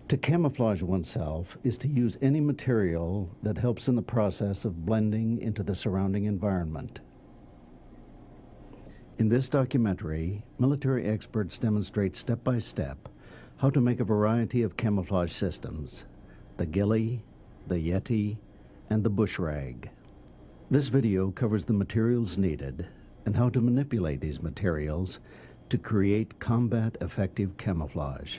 To camouflage oneself is to use any material that helps in the process of blending into the surrounding environment. In this documentary, military experts demonstrate step by step how to make a variety of camouflage systems: the ghillie, the yeti, and the bush rag. This video covers the materials needed and how to manipulate these materials to create combat-effective camouflage.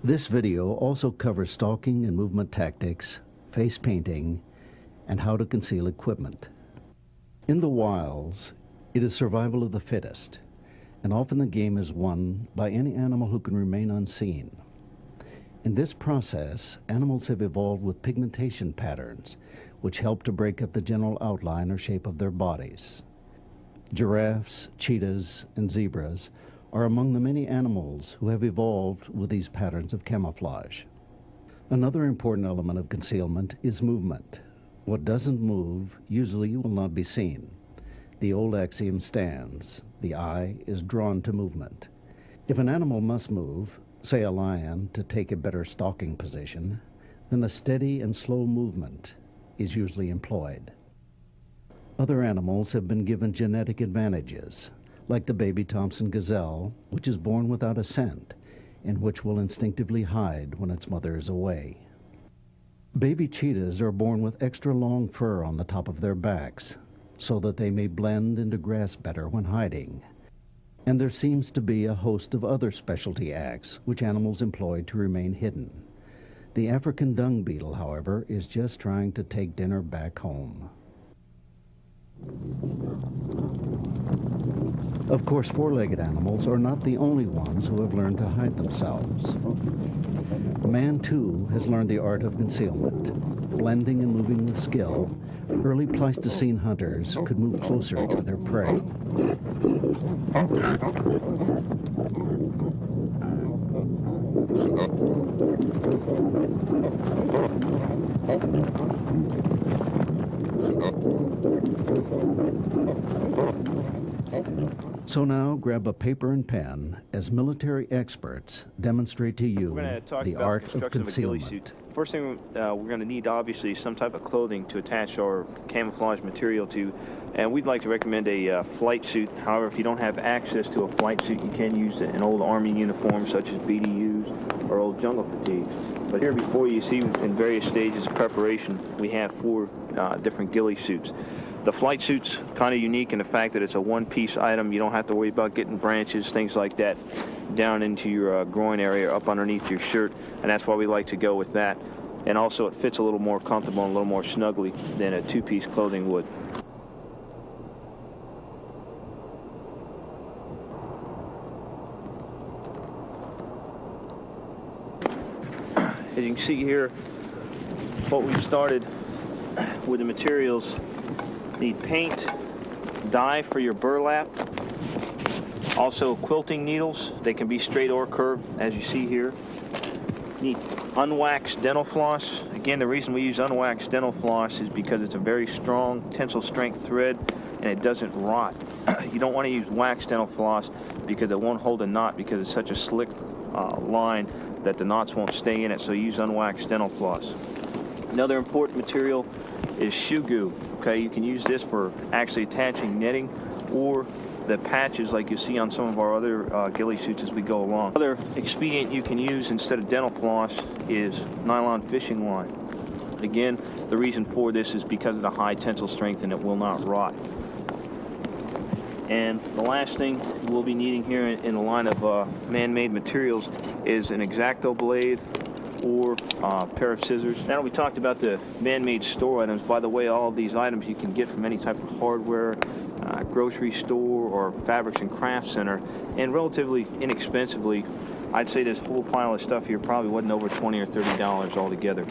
This video also covers stalking and movement tactics, face painting, and how to conceal equipment. In the wilds, it is survival of the fittest, and often the game is won by any animal who can remain unseen. In this process, animals have evolved with pigmentation patterns, which help to break up the general outline or shape of their bodies. Giraffes, cheetahs, and zebras are among the many animals who have evolved with these patterns of camouflage. Another important element of concealment is movement. What doesn't move usually will not be seen. The old axiom stands: the eye is drawn to movement. If an animal must move, say a lion, to take a better stalking position, then a steady and slow movement is usually employed. Other animals have been given genetic advantages, like the baby Thompson gazelle, which is born without a scent, and which will instinctively hide when its mother is away. Baby cheetahs are born with extra long fur on the top of their backs, so that they may blend into grass better when hiding. And there seems to be a host of other specialty acts which animals employ to remain hidden. The African dung beetle, however, is just trying to take dinner back home. Of course, four-legged animals are not the only ones who have learned to hide themselves. Man, too, has learned the art of concealment. Blending and moving with skill, early Pleistocene hunters could move closer to their prey. So now grab a paper and pen as military experts demonstrate to you the art of concealment. First thing we're going to need, obviously, some type of clothing to attach our camouflage material to, and we'd like to recommend a flight suit. However, if you don't have access to a flight suit, you can use an old Army uniform such as BDUs or old jungle fatigues. But here before you see in various stages of preparation, we have 4 different ghillie suits. The flight suit's kind of unique in the fact that it's a one-piece item. You don't have to worry about getting branches, things like that, down into your groin area, up underneath your shirt, and that's why we like to go with that. And also it fits a little more comfortable and a little more snugly than a 2-piece clothing would. As you can see here, what we've started with the materials: need paint, dye for your burlap, also quilting needles. They can be straight or curved, as you see here. Need unwaxed dental floss. Again, the reason we use unwaxed dental floss is because it's a very strong tensile strength thread and it doesn't rot. You don't want to use waxed dental floss because it won't hold a knot, because it's such a slick line that the knots won't stay in it, so use unwaxed dental floss. Another important material is shoe goo. Okay, you can use this for actually attaching netting or the patches like you see on some of our other ghillie suits as we go along. Another expedient you can use instead of dental floss is nylon fishing line. Again, the reason for this is because of the high tensile strength and it will not rot. And the last thing we'll be needing here in the line of man-made materials is an X-Acto blade or a pair of scissors. Now we talked about the man-made store items. By the way, all of these items you can get from any type of hardware, grocery store, or fabrics and craft center, and relatively inexpensively. I'd say this whole pile of stuff here probably wasn't over $20 or $30 altogether.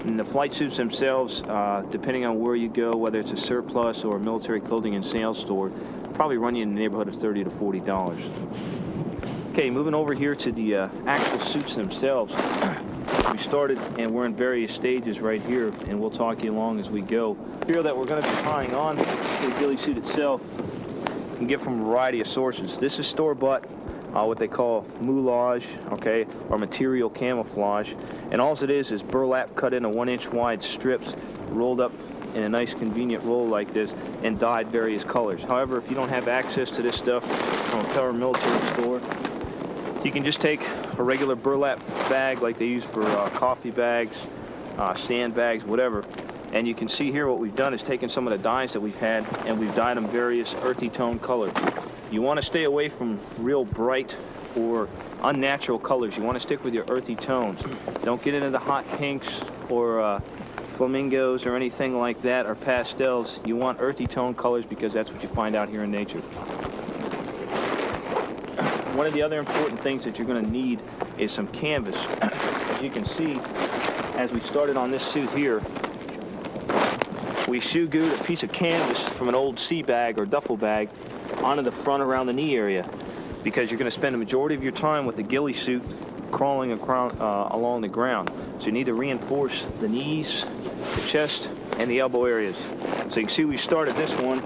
And the flight suits themselves, depending on where you go, whether it's a surplus or a military clothing and sales store, probably run you in the neighborhood of $30 to $40. Okay, moving over here to the actual suits themselves. We started and we're in various stages right here, and we'll talk you along as we go. The material that we're going to be tying on to the ghillie suit itself you can get from a variety of sources. This is store-bought. what they call moulage, okay, or material camouflage. And all it is burlap cut into 1-inch wide strips, rolled up in a nice convenient roll like this, and dyed various colors. However, if you don't have access to this stuff from a paramilitary store, you can just take a regular burlap bag like they use for coffee bags, sandbags, whatever. And you can see here what we've done is taken some of the dyes that we've had and we've dyed them various earthy tone colors. You want to stay away from real bright or unnatural colors. You want to stick with your earthy tones. Don't get into the hot pinks or flamingos or anything like that, or pastels. You want earthy tone colors because that's what you find out here in nature. One of the other important things that you're going to need is some canvas. As you can see, as we started on this suit here, we shoe glued a piece of canvas from an old sea bag or duffel bag onto the front around the knee area, because you're going to spend the majority of your time with the ghillie suit crawling along the ground. So you need to reinforce the knees, the chest, and the elbow areas. So you can see we started this one,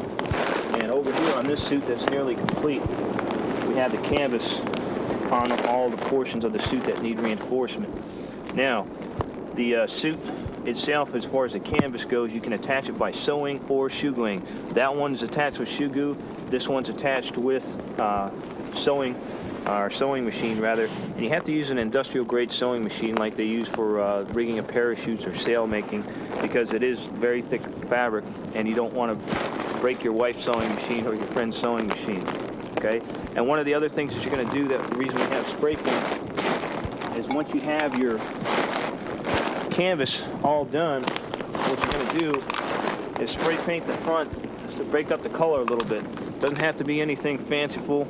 and over here on this suit that's nearly complete, we have the canvas on all the portions of the suit that need reinforcement. Now, the suit itself, as far as the canvas goes, you can attach it by sewing or shoe gluing. That one's attached with shoe glue. This one's attached with sewing machine rather, and you have to use an industrial grade sewing machine like they use for rigging of parachutes or sail making, because it is very thick fabric and you don't want to break your wife's sewing machine or your friend's sewing machine. Okay, and one of the other things that you're going to do, that the reason we have spray paint, is once you have your canvas all done, what you're going to do is spray paint the front just to break up the color a little bit. Doesn't have to be anything fanciful.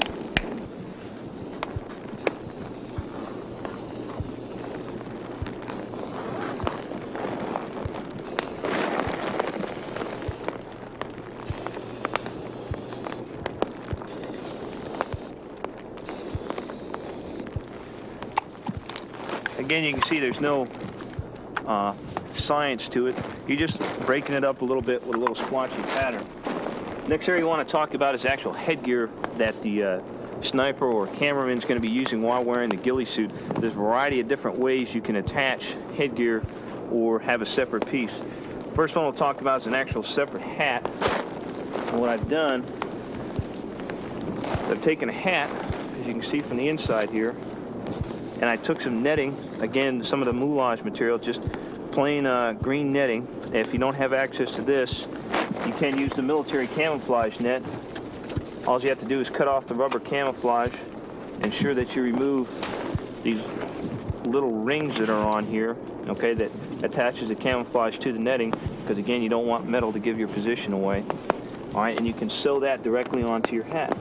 Again, you can see there's no science to it. You're just breaking it up a little bit with a little splotchy pattern. Next area you want to talk about is actual headgear that the sniper or cameraman is going to be using while wearing the ghillie suit. There's a variety of different ways you can attach headgear or have a separate piece. First one we'll talk about is an actual separate hat. And what I've done is I've taken a hat, as you can see from the inside here, and I took some netting, again, some of the moulage material, just plain green netting. If you don't have access to this, you can use the military camouflage net. All you have to do is cut off the rubber camouflage, ensure that you remove these little rings that are on here, okay, that attaches the camouflage to the netting, because again, you don't want metal to give your position away. All right, and you can sew that directly onto your hat.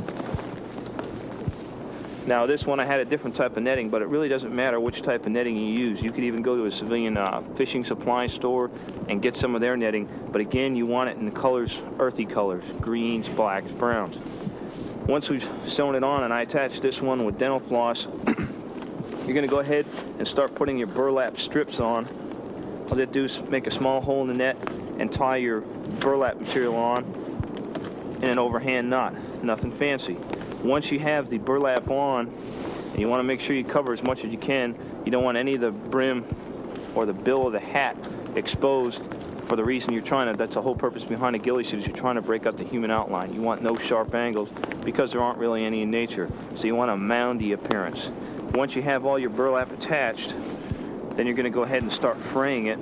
Now this one I had a different type of netting, but it really doesn't matter which type of netting you use. You could even go to a civilian fishing supply store and get some of their netting, but again, you want it in the colors, earthy colors, greens, blacks, browns. Once we've sewn it on and I attached this one with dental floss, you're going to go ahead and start putting your burlap strips on. All you have to do is make a small hole in the net and tie your burlap material on in an overhand knot. Nothing fancy. Once you have the burlap on, and you want to make sure you cover as much as you can, you don't want any of the brim or the bill of the hat exposed, for the reason you're trying to, that's the whole purpose behind a ghillie suit, is you're trying to break up the human outline. You want no sharp angles because there aren't really any in nature. So you want a moundy appearance. Once you have all your burlap attached, then you're going to go ahead and start fraying it.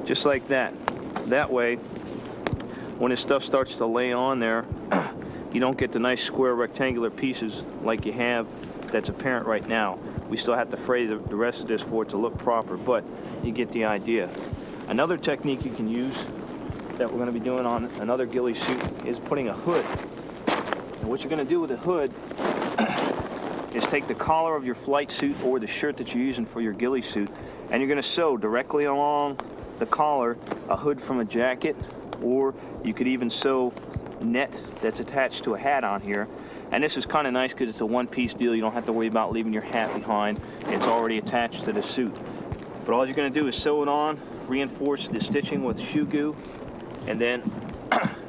Just like that. That way, when this stuff starts to lay on there, you don't get the nice square rectangular pieces like you have that's apparent right now. We still have to fray the rest of this for it to look proper, but you get the idea. Another technique you can use that we're going to be doing on another ghillie suit is putting a hood. And what you're going to do with the hood is take the collar of your flight suit or the shirt that you're using for your ghillie suit, and you're going to sew directly along the collar a hood from a jacket, or you could even sew net that's attached to a hat on here. And this is kind of nice because it's a one-piece deal. You don't have to worry about leaving your hat behind. It's already attached to the suit. But all you're going to do is sew it on, reinforce the stitching with shoe glue, and then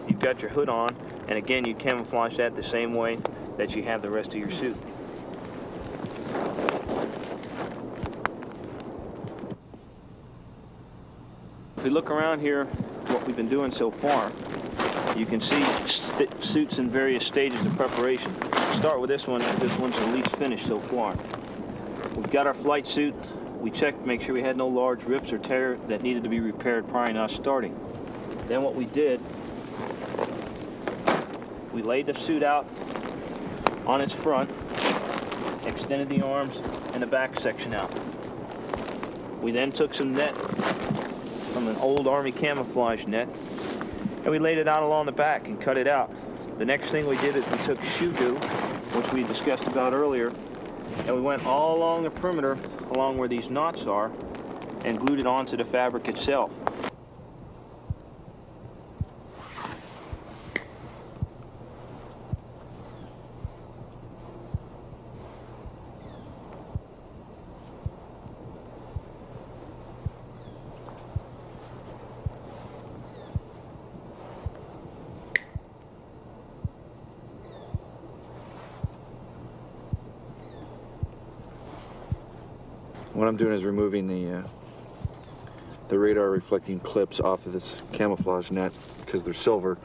you've got your hood on, and again, you camouflage that the same way that you have the rest of your suit. If we look around here, what we've been doing so far, you can see suits in various stages of preparation. Start with this one. This one's the least finished so far. We've got our flight suit. We checked to make sure we had no large rips or tear that needed to be repaired prior to us starting. Then what we did, we laid the suit out on its front, extended the arms and the back section out. We then took some net from an old Army camouflage net, and we laid it out along the back and cut it out. The next thing we did is we took shoe glue, which we discussed about earlier, and we went all along the perimeter, along where these knots are, and glued it onto the fabric itself. What I'm doing is removing the radar reflecting clips off of this camouflage net because they're silver,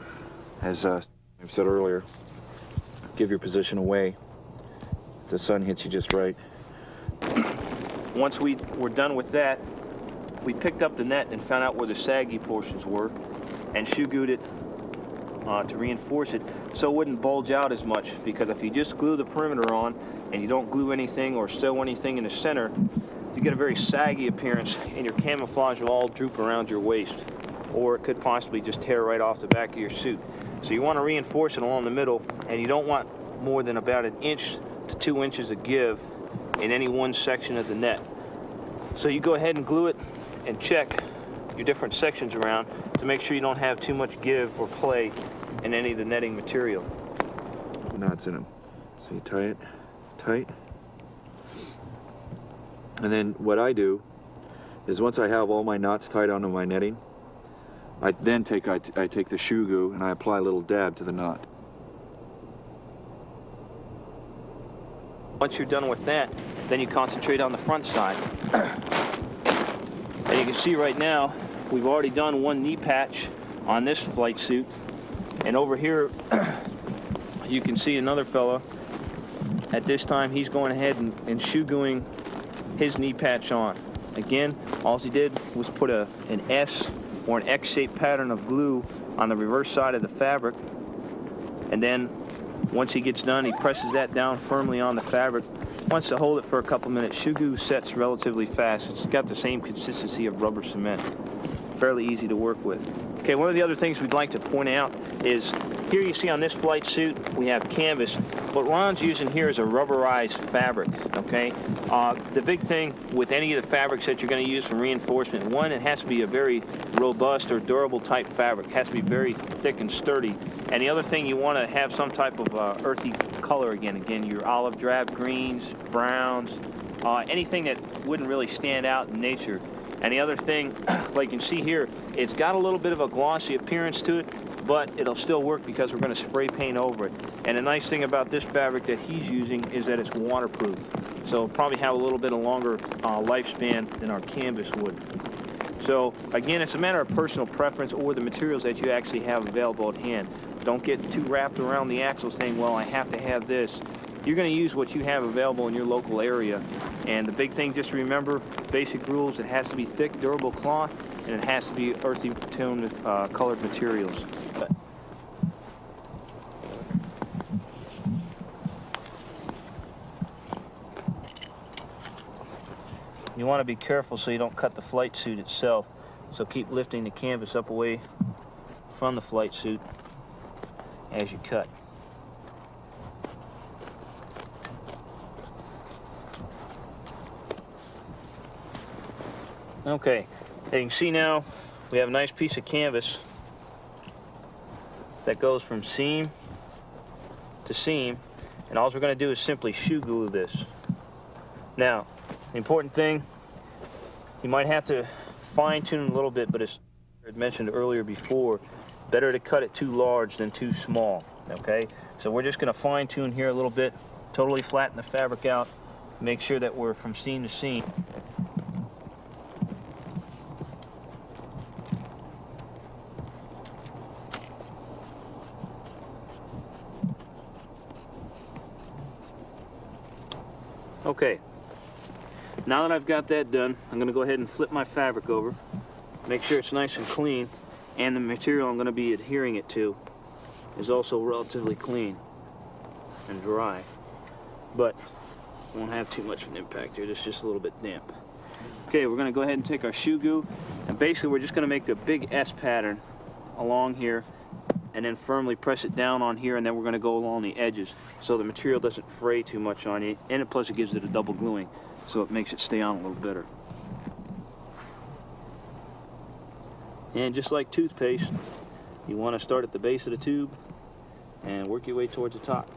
as I said earlier. Give your position away if the sun hits you just right. Once we were done with that, we picked up the net and found out where the saggy portions were and shoe glued it to reinforce it so it wouldn't bulge out as much, because if you just glue the perimeter on and you don't glue anything or sew anything in the center, you get a very saggy appearance and your camouflage will all droop around your waist, or it could possibly just tear right off the back of your suit. So you want to reinforce it along the middle, and you don't want more than about 1 inch to 2 inches of give in any one section of the net. So you go ahead and glue it and check your different sections around to make sure you don't have too much give or play in any of the netting material. Knots in them. So you tie it tight. And then what I do is once I have all my knots tied onto my netting, I take the shoe glue and I apply a little dab to the knot. Once you're done with that, then you concentrate on the front side. And you can see right now, we've already done one knee patch on this flight suit. And over here, you can see another fella. At this time, he's going ahead and shoe gluing his knee patch on. Again, all he did was put an S or an X-shaped pattern of glue on the reverse side of the fabric, and then once he gets done, he presses that down firmly on the fabric. Wants to hold it for a couple minutes. Shoe glue sets relatively fast. It's got the same consistency of rubber cement. Fairly easy to work with. Okay, one of the other things we'd like to point out is here you see on this flight suit we have canvas. What Ron's using here is a rubberized fabric, okay? The big thing with any of the fabrics that you're going to use for reinforcement, one, it has to be a very robust or durable type fabric. It has to be very thick and sturdy. And the other thing, you want to have some type of earthy color again. Again, your olive drab greens, browns, anything that wouldn't really stand out in nature. And the other thing, like you can see here, it's got a little bit of a glossy appearance to it, but it'll still work because we're going to spray paint over it. And the nice thing about this fabric that he's using is that it's waterproof. So it'll probably have a little bit of longer lifespan than our canvas would. So again, it's a matter of personal preference or the materials that you actually have available at hand. Don't get too wrapped around the axle saying, well, I have to have this. You're going to use what you have available in your local area. And the big thing, just remember, basic rules, it has to be thick, durable cloth, and it has to be earthy toned colored materials. You want to be careful so you don't cut the flight suit itself. So keep lifting the canvas up away from the flight suit as you cut. Okay, as you can see now, we have a nice piece of canvas that goes from seam to seam, and all we're going to do is simply shoe glue this. Now, the important thing, you might have to fine tune a little bit, but as I had mentioned earlier before, Better to cut it too large than too small, okay? So we're just gonna fine tune here a little bit, totally flatten the fabric out, make sure that we're from seam to seam. Okay, now that I've got that done, I'm gonna go ahead and flip my fabric over, make sure it's nice and clean, and the material I'm gonna be adhering it to is also relatively clean and dry, but won't have too much of an impact here. It's just a little bit damp. Okay, we're gonna go ahead and take our shoe goo, and basically we're just gonna make a big S pattern along here, and then firmly press it down on here, and then we're gonna go along the edges so the material doesn't fray too much on you, and plus it gives it a double gluing, so it makes it stay on a little better. And just like toothpaste, you want to start at the base of the tube and work your way towards the top.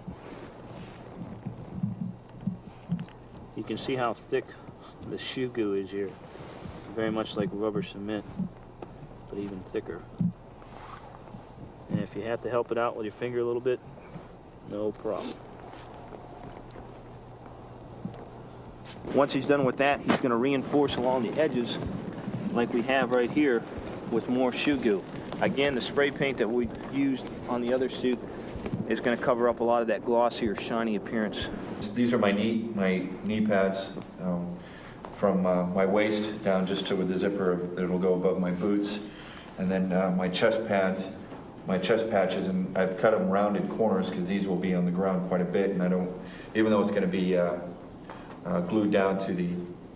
You can see how thick the shoe goo is here. Very much like rubber cement, but even thicker. And if you have to help it out with your finger a little bit, no problem. Once he's done with that, he's going to reinforce along the edges like we have right here with more shoe goo. Again, the spray paint that we used on the other suit is going to cover up a lot of that glossy or shiny appearance. These are my knee pads from my waist down just to with the zipper that'll go above my boots, and then my chest patches, and I've cut them rounded corners because these will be on the ground quite a bit, and I don't, even though it's going to be glued down to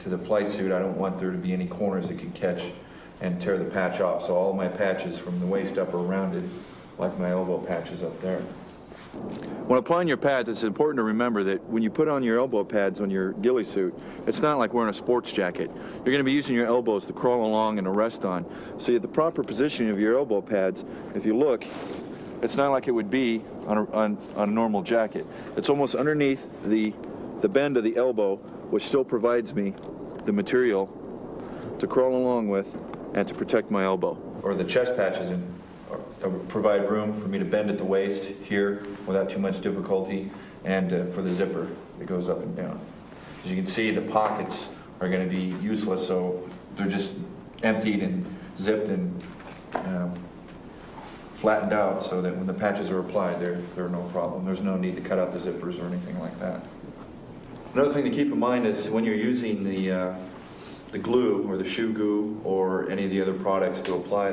the flight suit, I don't want there to be any corners that could catch and tear the patch off. So all my patches from the waist up are rounded, like my elbow patches up there. When applying your pads, it's important to remember that when you put on your elbow pads on your ghillie suit, it's not like wearing a sports jacket. You're going to be using your elbows to crawl along and to rest on. So at the proper positioning of your elbow pads, if you look, it's not like it would be on a normal jacket. It's almost underneath the bend of the elbow, which still provides me the material to crawl along with and to protect my elbow. Or the chest patches provide room for me to bend at the waist here without too much difficulty, and for the zipper that goes up and down. As you can see, the pockets are going to be useless, so they're just emptied and zipped and flattened out so that when the patches are applied, they're no problem. There's no need to cut out the zippers or anything like that. Another thing to keep in mind is when you're using the glue or the shoe goo or any of the other products to apply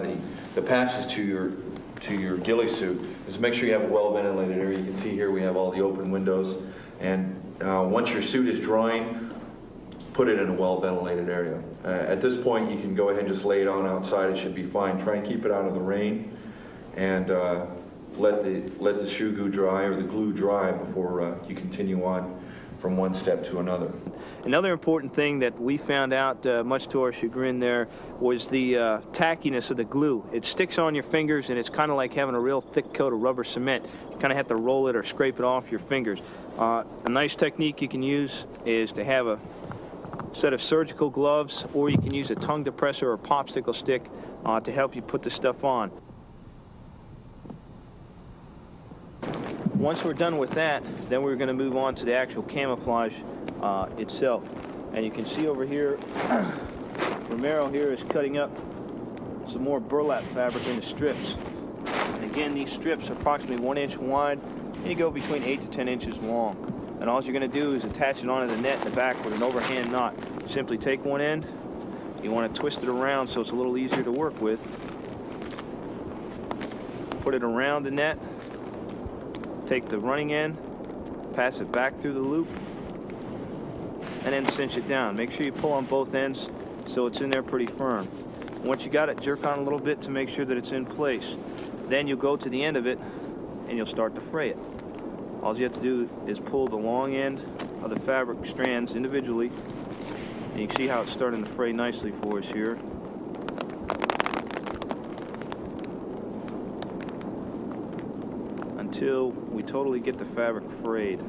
the patches to your ghillie suit, is make sure you have a well ventilated area. You can see here we have all the open windows, and once your suit is drying, put it in a well ventilated area. At this point you can go ahead and just lay it on outside. It should be fine. Try and keep it out of the rain, and let the shoe goo dry or the glue dry before you continue on from one step to another. Another important thing that we found out, much to our chagrin there, was the tackiness of the glue. It sticks on your fingers, and it's kind of like having a real thick coat of rubber cement. You kind of have to roll it or scrape it off your fingers. A nice technique you can use is to have a set of surgical gloves, or you can use a tongue depressor or popsicle stick to help you put the stuff on. Once we're done with that, then we're going to move on to the actual camouflage itself. And you can see over here, Romero here is cutting up some more burlap fabric into strips. And again, these strips are approximately 1 inch wide, and you go between 8 to 10 inches long. And all you're going to do is attach it onto the net in the back with an overhand knot. Simply take one end, you want to twist it around so it's a little easier to work with. Put it around the net. Take the running end, pass it back through the loop, and then cinch it down. Make sure you pull on both ends so it's in there pretty firm. Once you got it, jerk on a little bit to make sure that it's in place. Then you'll go to the end of it and you'll start to fray it. All you have to do is pull the long end of the fabric strands individually, and you can see how it's starting to fray nicely for us here. Until we totally get the fabric frayed.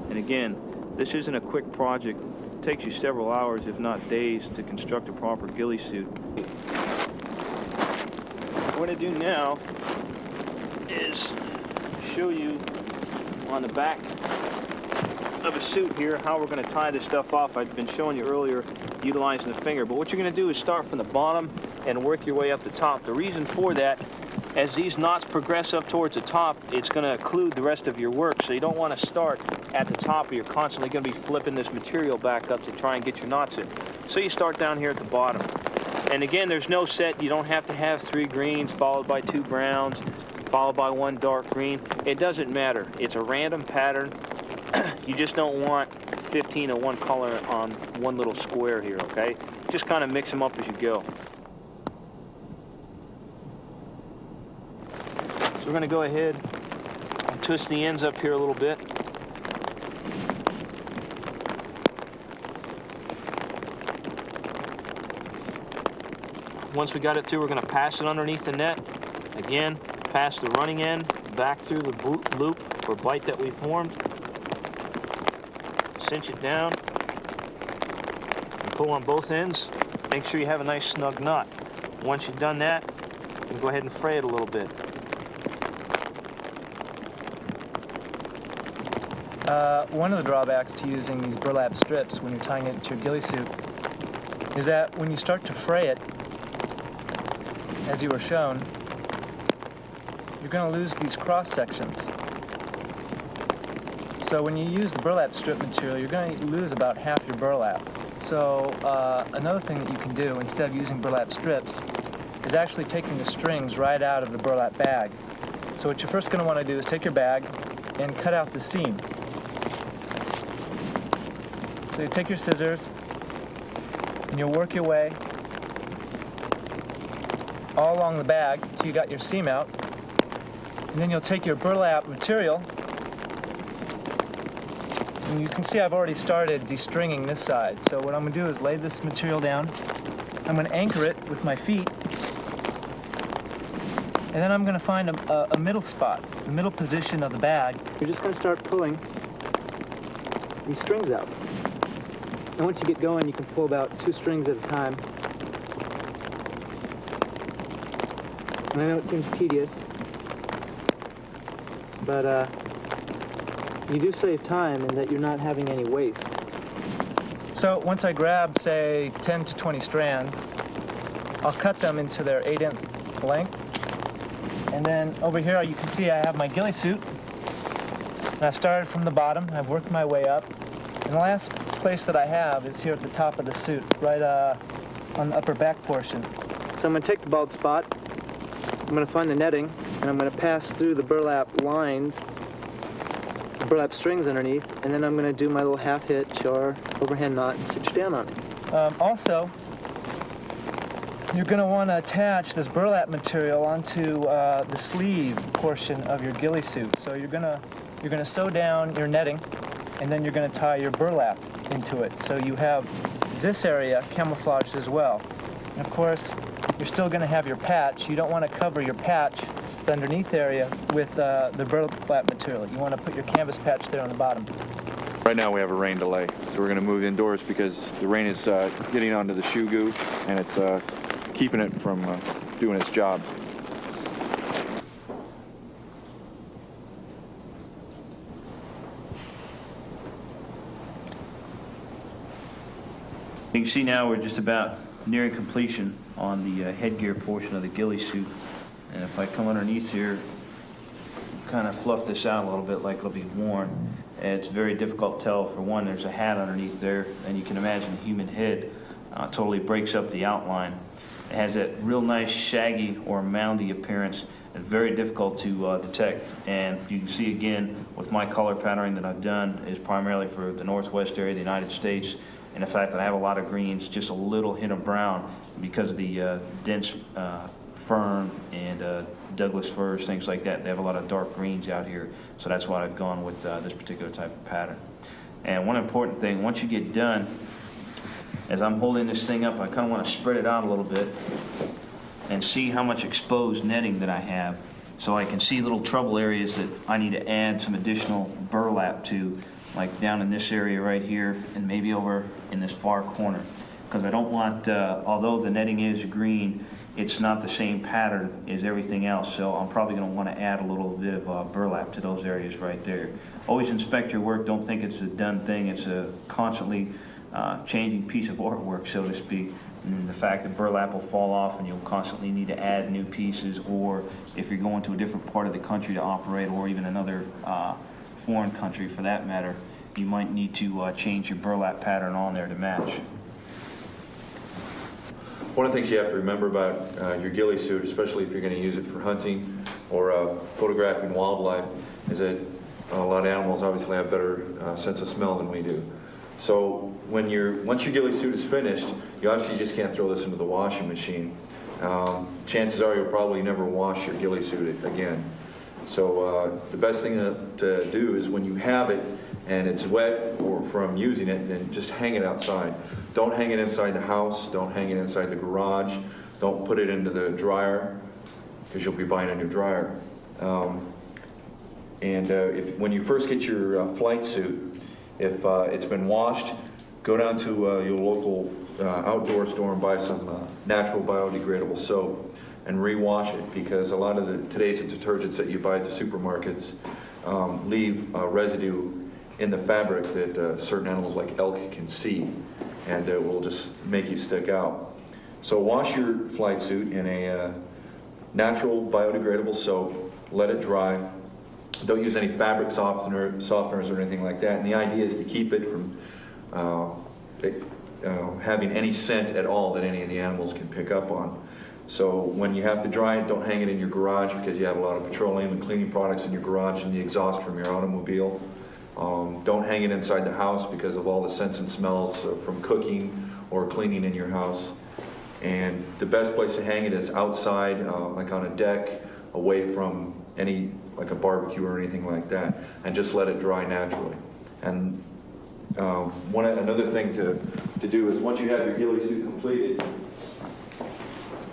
And again, this isn't a quick project. It takes you several hours, if not days, to construct a proper ghillie suit. What we're going to do now is show you on the back of a suit here how we're going to tie this stuff off. I've been showing you earlier utilizing the finger, but what you're going to do is start from the bottom and work your way up the top. The reason for that, as these knots progress up towards the top, it's going to occlude the rest of your work, so you don't want to start at the top, or you're constantly going to be flipping this material back up to try and get your knots in. So you start down here at the bottom. And again, there's no set. You don't have to have 3 greens followed by 2 browns followed by 1 dark green. It doesn't matter. It's a random pattern. You just don't want 15 of one color on one little square here, okay? Just kind of mix them up as you go. So we're going to go ahead and twist the ends up here a little bit. Once we got it through, we're going to pass it underneath the net. Again, pass the running end back through the loop or bite that we formed. Cinch it down and pull on both ends. Make sure you have a nice snug knot. Once you've done that, you can go ahead and fray it a little bit. One of the drawbacks to using these burlap strips when you're tying it to your ghillie suit is that when you start to fray it, as you were shown, you're going to lose these cross sections. So when you use the burlap strip material, you're going to lose about half your burlap. So another thing that you can do instead of using burlap strips is actually taking the strings right out of the burlap bag. So what you're first going to want to do is take your bag and cut out the seam. So you take your scissors and you'll work your way all along the bag until you got your seam out. And then you'll take your burlap material, and you can see I've already started destringing this side. So what I'm going to do is lay this material down. I'm going to anchor it with my feet, and then I'm going to find a middle spot, the middle position of the bag. You're just going to start pulling these strings out. And once you get going, you can pull about 2 strings at a time. And I know it seems tedious, but you do save time in that you're not having any waste. So once I grab, say, 10 to 20 strands, I'll cut them into their 1/8 length. And then over here you can see I have my ghillie suit. And I've started from the bottom, I've worked my way up. And the last place that I have is here at the top of the suit, right on the upper back portion. So I'm going to take the bald spot, I'm going to find the netting, and I'm going to pass through the burlap lines, the burlap strings underneath, and then I'm going to do my little half hitch or overhand knot and stitch down on it. Also, you're going to want to attach this burlap material onto the sleeve portion of your ghillie suit. So you're going to sew down your netting, and then you're going to tie your burlap into it. So you have this area camouflaged as well. And of course, you're still going to have your patch. You don't want to cover your patch, the underneath area, with the burlap material. You want to put your canvas patch there on the bottom. Right now we have a rain delay, so we're going to move indoors because the rain is getting onto the shoe goo and it's keeping it from doing its job. You can see now we're just about nearing completion on the headgear portion of the ghillie suit. And if I come underneath here, kind of fluff this out a little bit like it'll be worn. It's very difficult to tell. For one, there's a hat underneath there, and you can imagine a human head totally breaks up the outline. It has that real nice shaggy or moundy appearance. It's very difficult to detect. And you can see again with my color patterning that I've done is primarily for the northwest area of the United States. And the fact that I have a lot of greens, just a little hint of brown because of the dense fern and Douglas firs, things like that. They have a lot of dark greens out here, so that's why I've gone with this particular type of pattern. And one important thing, once you get done, as I'm holding this thing up, I kind of want to spread it out a little bit and see how much exposed netting that I have, so I can see little trouble areas that I need to add some additional burlap to, like down in this area right here and maybe over in this far corner. because I don't want, although the netting is green, it's not the same pattern as everything else, so I'm probably going to want to add a little bit of burlap to those areas right there. Always inspect your work. Don't think it's a done thing. It's a constantly changing piece of artwork, so to speak. And the fact that burlap will fall off and you'll constantly need to add new pieces, or if you're going to a different part of the country to operate, or even another foreign country for that matter, you might need to change your burlap pattern on there to match. One of the things you have to remember about your ghillie suit, especially if you're going to use it for hunting or photographing wildlife, is that a lot of animals obviously have better sense of smell than we do. So once your ghillie suit is finished, you obviously just can't throw this into the washing machine. Chances are you'll probably never wash your ghillie suit again. So the best thing to do is when you have it and it's wet or from using it, then just hang it outside. Don't hang it inside the house. Don't hang it inside the garage. Don't put it into the dryer, because you'll be buying a new dryer. When you first get your flight suit, if it's been washed, go down to your local outdoor store and buy some natural biodegradable soap and rewash it, because a lot of today's detergents that you buy at the supermarkets leave residue in the fabric that certain animals like elk can see, and it will just make you stick out. So wash your flight suit in a natural biodegradable soap, let it dry. Don't use any fabric softeners or anything like that. And the idea is to keep it from having any scent at all that any of the animals can pick up on. So when you have to dry it, don't hang it in your garage, because you have a lot of petroleum and cleaning products in your garage and the exhaust from your automobile. Don't hang it inside the house because of all the scents and smells from cooking or cleaning in your house. And the best place to hang it is outside, like on a deck, away from any, like a barbecue or anything like that, and just let it dry naturally. And another thing to do is, once you have your ghillie suit completed,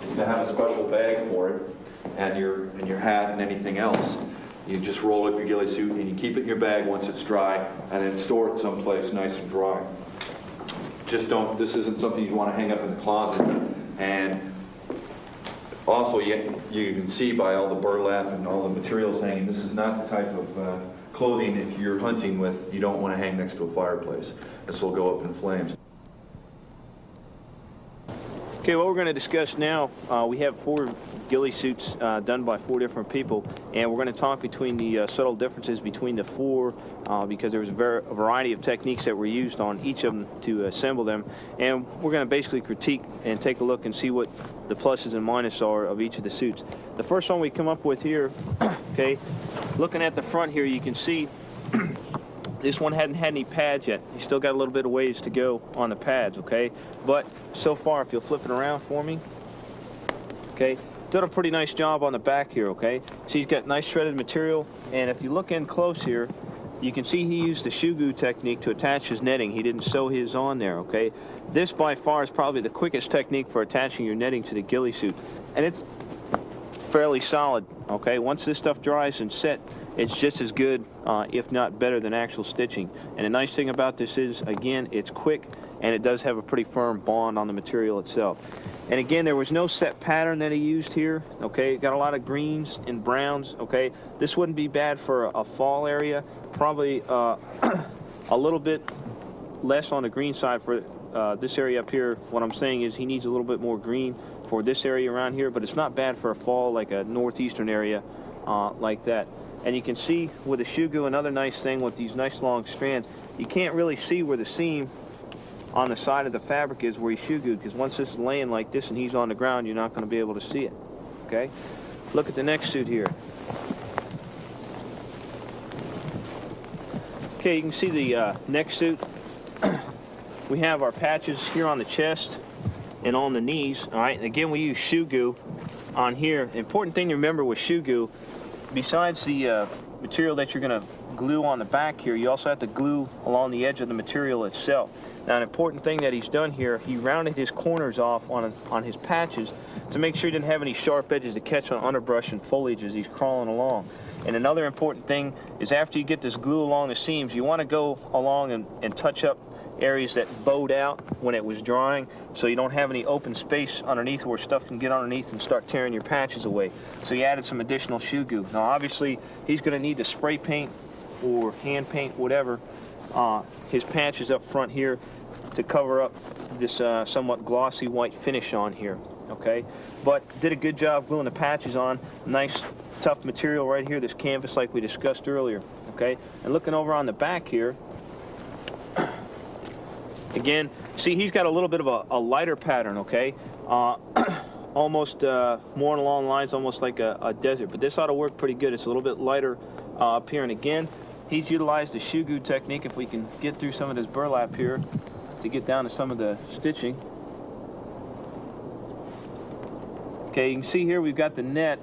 is to have a special bag for it, and your hat and anything else. You just roll up your ghillie suit and you keep it in your bag once it's dry, and then store it someplace nice and dry. Just don't, this isn't something you want to hang up in the closet. And also, you can see by all the burlap and all the materials hanging, this is not the type of clothing, if you're hunting with, you don't want to hang next to a fireplace. This will go up in flames. Okay, what we're going to discuss now, we have 4 ghillie suits done by 4 different people, and we're going to talk between the subtle differences between the 4, because there was a variety of techniques that were used on each of them to assemble them, and we're going to basically critique and take a look and see what the pluses and minuses are of each of the suits. The first one we come up with here, okay, looking at the front here, you can see this one hadn't had any pads yet. You still got a little bit of ways to go on the pads, okay? But so far, if you'll flip it around for me, okay, done a pretty nice job on the back here, okay? So he's got nice shredded material, and if you look in close here, you can see he used the shoe glue technique to attach his netting. He didn't sew his on there, okay? This by far is probably the quickest technique for attaching your netting to the ghillie suit, and it's fairly solid, okay? Once this stuff dries and set, it's just as good, if not better, than actual stitching. And the nice thing about this is, again, it's quick, and it does have a pretty firm bond on the material itself. And again, there was no set pattern that he used here, okay? Got a lot of greens and browns, okay? This wouldn't be bad for a fall area, probably a little bit less on the green side for this area up here. What I'm saying is he needs a little bit more green for this area around here, but it's not bad for a fall, like a northeastern area like that. And you can see with the shoe glue, another nice thing with these nice long strands, you can't really see where the seam on the side of the fabric is where he shoe glued, because once this is laying like this and he's on the ground, you're not going to be able to see it, okay? Look at the next suit here. Okay, you can see the next suit. We have our patches here on the chest and on the knees, all right? And again, we use shoe glue on here. The important thing to remember with shoe glue, besides the material that you're going to glue on the back here, you also have to glue along the edge of the material itself. Now, an important thing that he's done here, he rounded his corners off on his patches to make sure he didn't have any sharp edges to catch on underbrush and foliage as he's crawling along. And another important thing is, after you get this glue along the seams, you want to go along and touch up areas that bowed out when it was drying, so you don't have any open space underneath where stuff can get underneath and start tearing your patches away. So you added some additional shoe goo. Now obviously he's going to need to spray paint or hand paint, whatever, his patches up front here to cover up this somewhat glossy white finish on here, okay? But did a good job gluing the patches on. Nice tough material right here, this canvas like we discussed earlier, okay? And looking over on the back here, again, see he's got a little bit of a lighter pattern, okay? Almost more along the lines, almost like a desert, but this ought to work pretty good. It's a little bit lighter up here, and again, he's utilized the shoe goo technique. If we can get through some of this burlap here to get down to some of the stitching. Okay, you can see here we've got the net.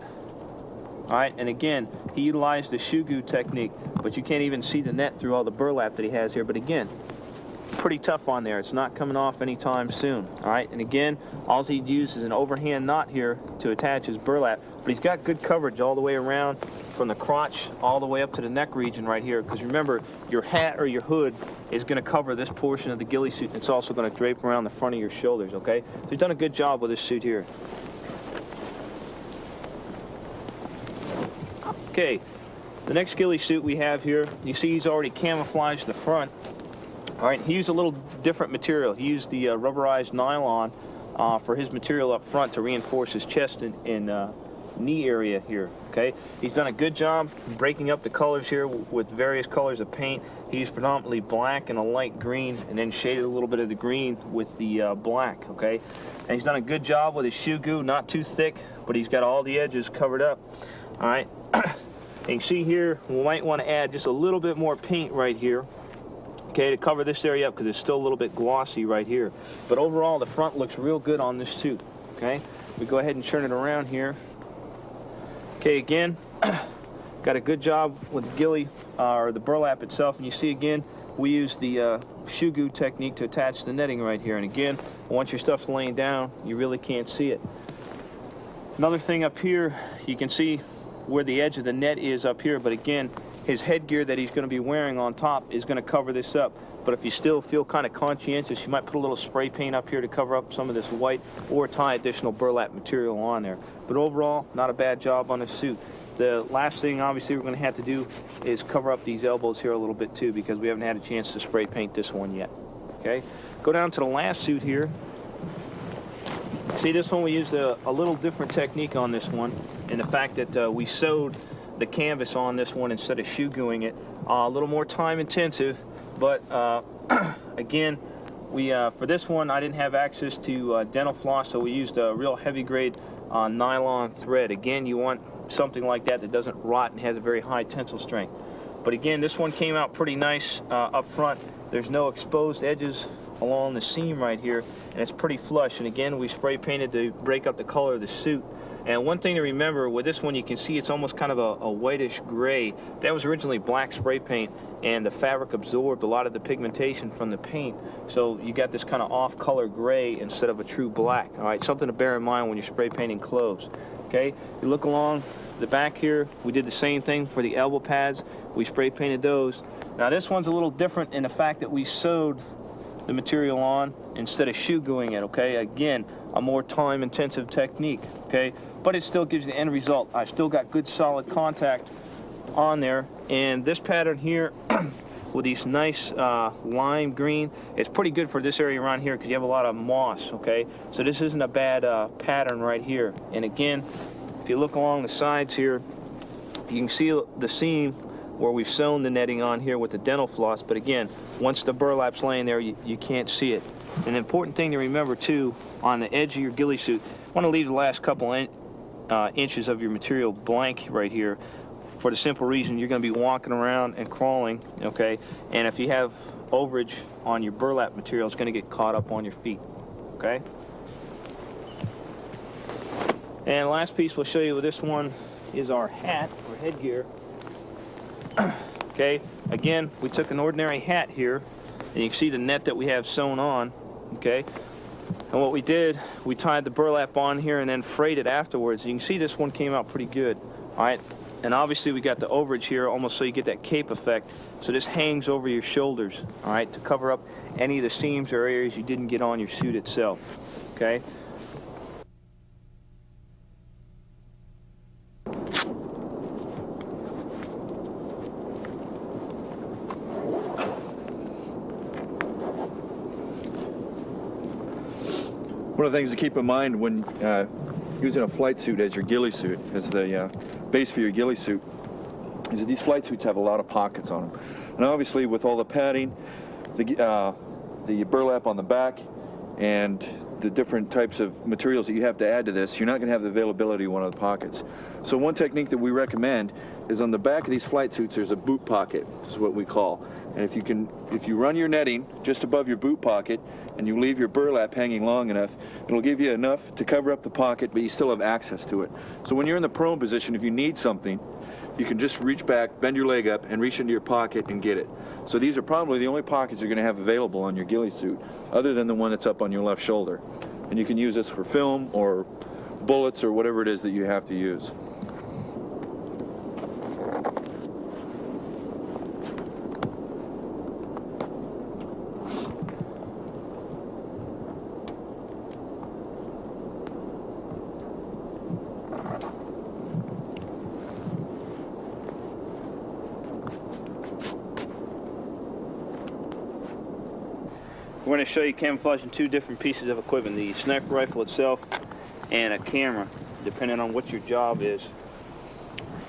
All right, and again, he utilized the shoe goo technique, but you can't even see the net through all the burlap that he has here. But again, pretty tough on there. It's not coming off anytime soon. All right, and again, all he'd use is an overhand knot here to attach his burlap, but he's got good coverage all the way around from the crotch all the way up to the neck region right here, because remember, your hat or your hood is going to cover this portion of the ghillie suit, and it's also going to drape around the front of your shoulders, okay? So he's done a good job with this suit here. Okay, the next ghillie suit we have here, you see he's already camouflaged the front. All right, he used a little different material. He used the rubberized nylon for his material up front to reinforce his chest and knee area here, okay? He's done a good job breaking up the colors here with various colors of paint. He used predominantly black and a light green, and then shaded a little bit of the green with the black, okay? And he's done a good job with his shoe goo, not too thick, but he's got all the edges covered up, all right? And you see here, we might want to add just a little bit more paint right here, okay, to cover this area up, because it's still a little bit glossy right here. But overall, the front looks real good on this suit, okay? We go ahead and turn it around here. Okay, again, got a good job with the ghillie, or the burlap itself, and you see again, we use the shoe goo technique to attach the netting right here. And again, once your stuff's laying down, you really can't see it. Another thing up here, you can see where the edge of the net is up here, but again, his headgear that he's going to be wearing on top is going to cover this up. But if you still feel kind of conscientious, you might put a little spray paint up here to cover up some of this white, or tie additional burlap material on there. But overall, not a bad job on this suit. The last thing, obviously, we're going to have to do is cover up these elbows here a little bit too, because we haven't had a chance to spray paint this one yet. Okay, go down to the last suit here. See, this one we used a little different technique on this one, in the fact that we sewed the canvas on this one instead of shoe gooing it. A little more time intensive, but again, we for this one I didn't have access to dental floss, so we used a real heavy grade nylon thread. Again, you want something like that that doesn't rot and has a very high tensile strength. But again, this one came out pretty nice up front. There's no exposed edges along the seam right here, and it's pretty flush. And again, we spray painted to break up the color of the suit. And one thing to remember with this one, you can see it's almost kind of a whitish gray. That was originally black spray paint, and the fabric absorbed a lot of the pigmentation from the paint, so you got this kind of off-color gray instead of a true black. All right, something to bear in mind when you're spray painting clothes. Okay, you look along the back here, we did the same thing for the elbow pads. We spray painted those. Now this one's a little different in the fact that we sewed the material on instead of shoe gooing it. Okay, again, a more time intensive technique. Okay, but it still gives you the end result. I've still got good solid contact on there, and this pattern here with these nice lime green, it's pretty good for this area around here because you have a lot of moss. Okay, so this isn't a bad pattern right here. And again, if you look along the sides here, you can see the seam where we've sewn the netting on here with the dental floss, but again, once the burlap's laying there, you can't see it. An important thing to remember too, on the edge of your ghillie suit, you want to leave the last couple inches of your material blank right here, for the simple reason you're going to be walking around and crawling, okay? And if you have overage on your burlap material, it's going to get caught up on your feet, okay? And last piece we'll show you with this one is our hat or headgear. Okay, again, we took an ordinary hat here, and you can see the net that we have sewn on, okay? And what we did, we tied the burlap on here and then frayed it afterwards. You can see this one came out pretty good. All right, And obviously we got the overage here, almost so you get that cape effect. So this hangs over your shoulders, all right, to cover up any of the seams or areas you didn't get on your suit itself, okay? One of the things to keep in mind when using a flight suit as your ghillie suit, as the base for your ghillie suit, is that these flight suits have a lot of pockets on them. And obviously with all the padding, the burlap on the back, and the different types of materials that you have to add to this, you're not going to have the availability of one of the pockets. So one technique that we recommend is on the back of these flight suits there's a boot pocket, is what we call. And if you run your netting just above your boot pocket and you leave your burlap hanging long enough, it'll give you enough to cover up the pocket, but you still have access to it. So when you're in the prone position, if you need something, you can just reach back, bend your leg up, and reach into your pocket and get it. So these are probably the only pockets you're going to have available on your ghillie suit, other than the one that's up on your left shoulder. And you can use this for film or bullets or whatever it is that you have to use. We're going to show you camouflaging two different pieces of equipment, the sniper rifle itself and a camera, depending on what your job is.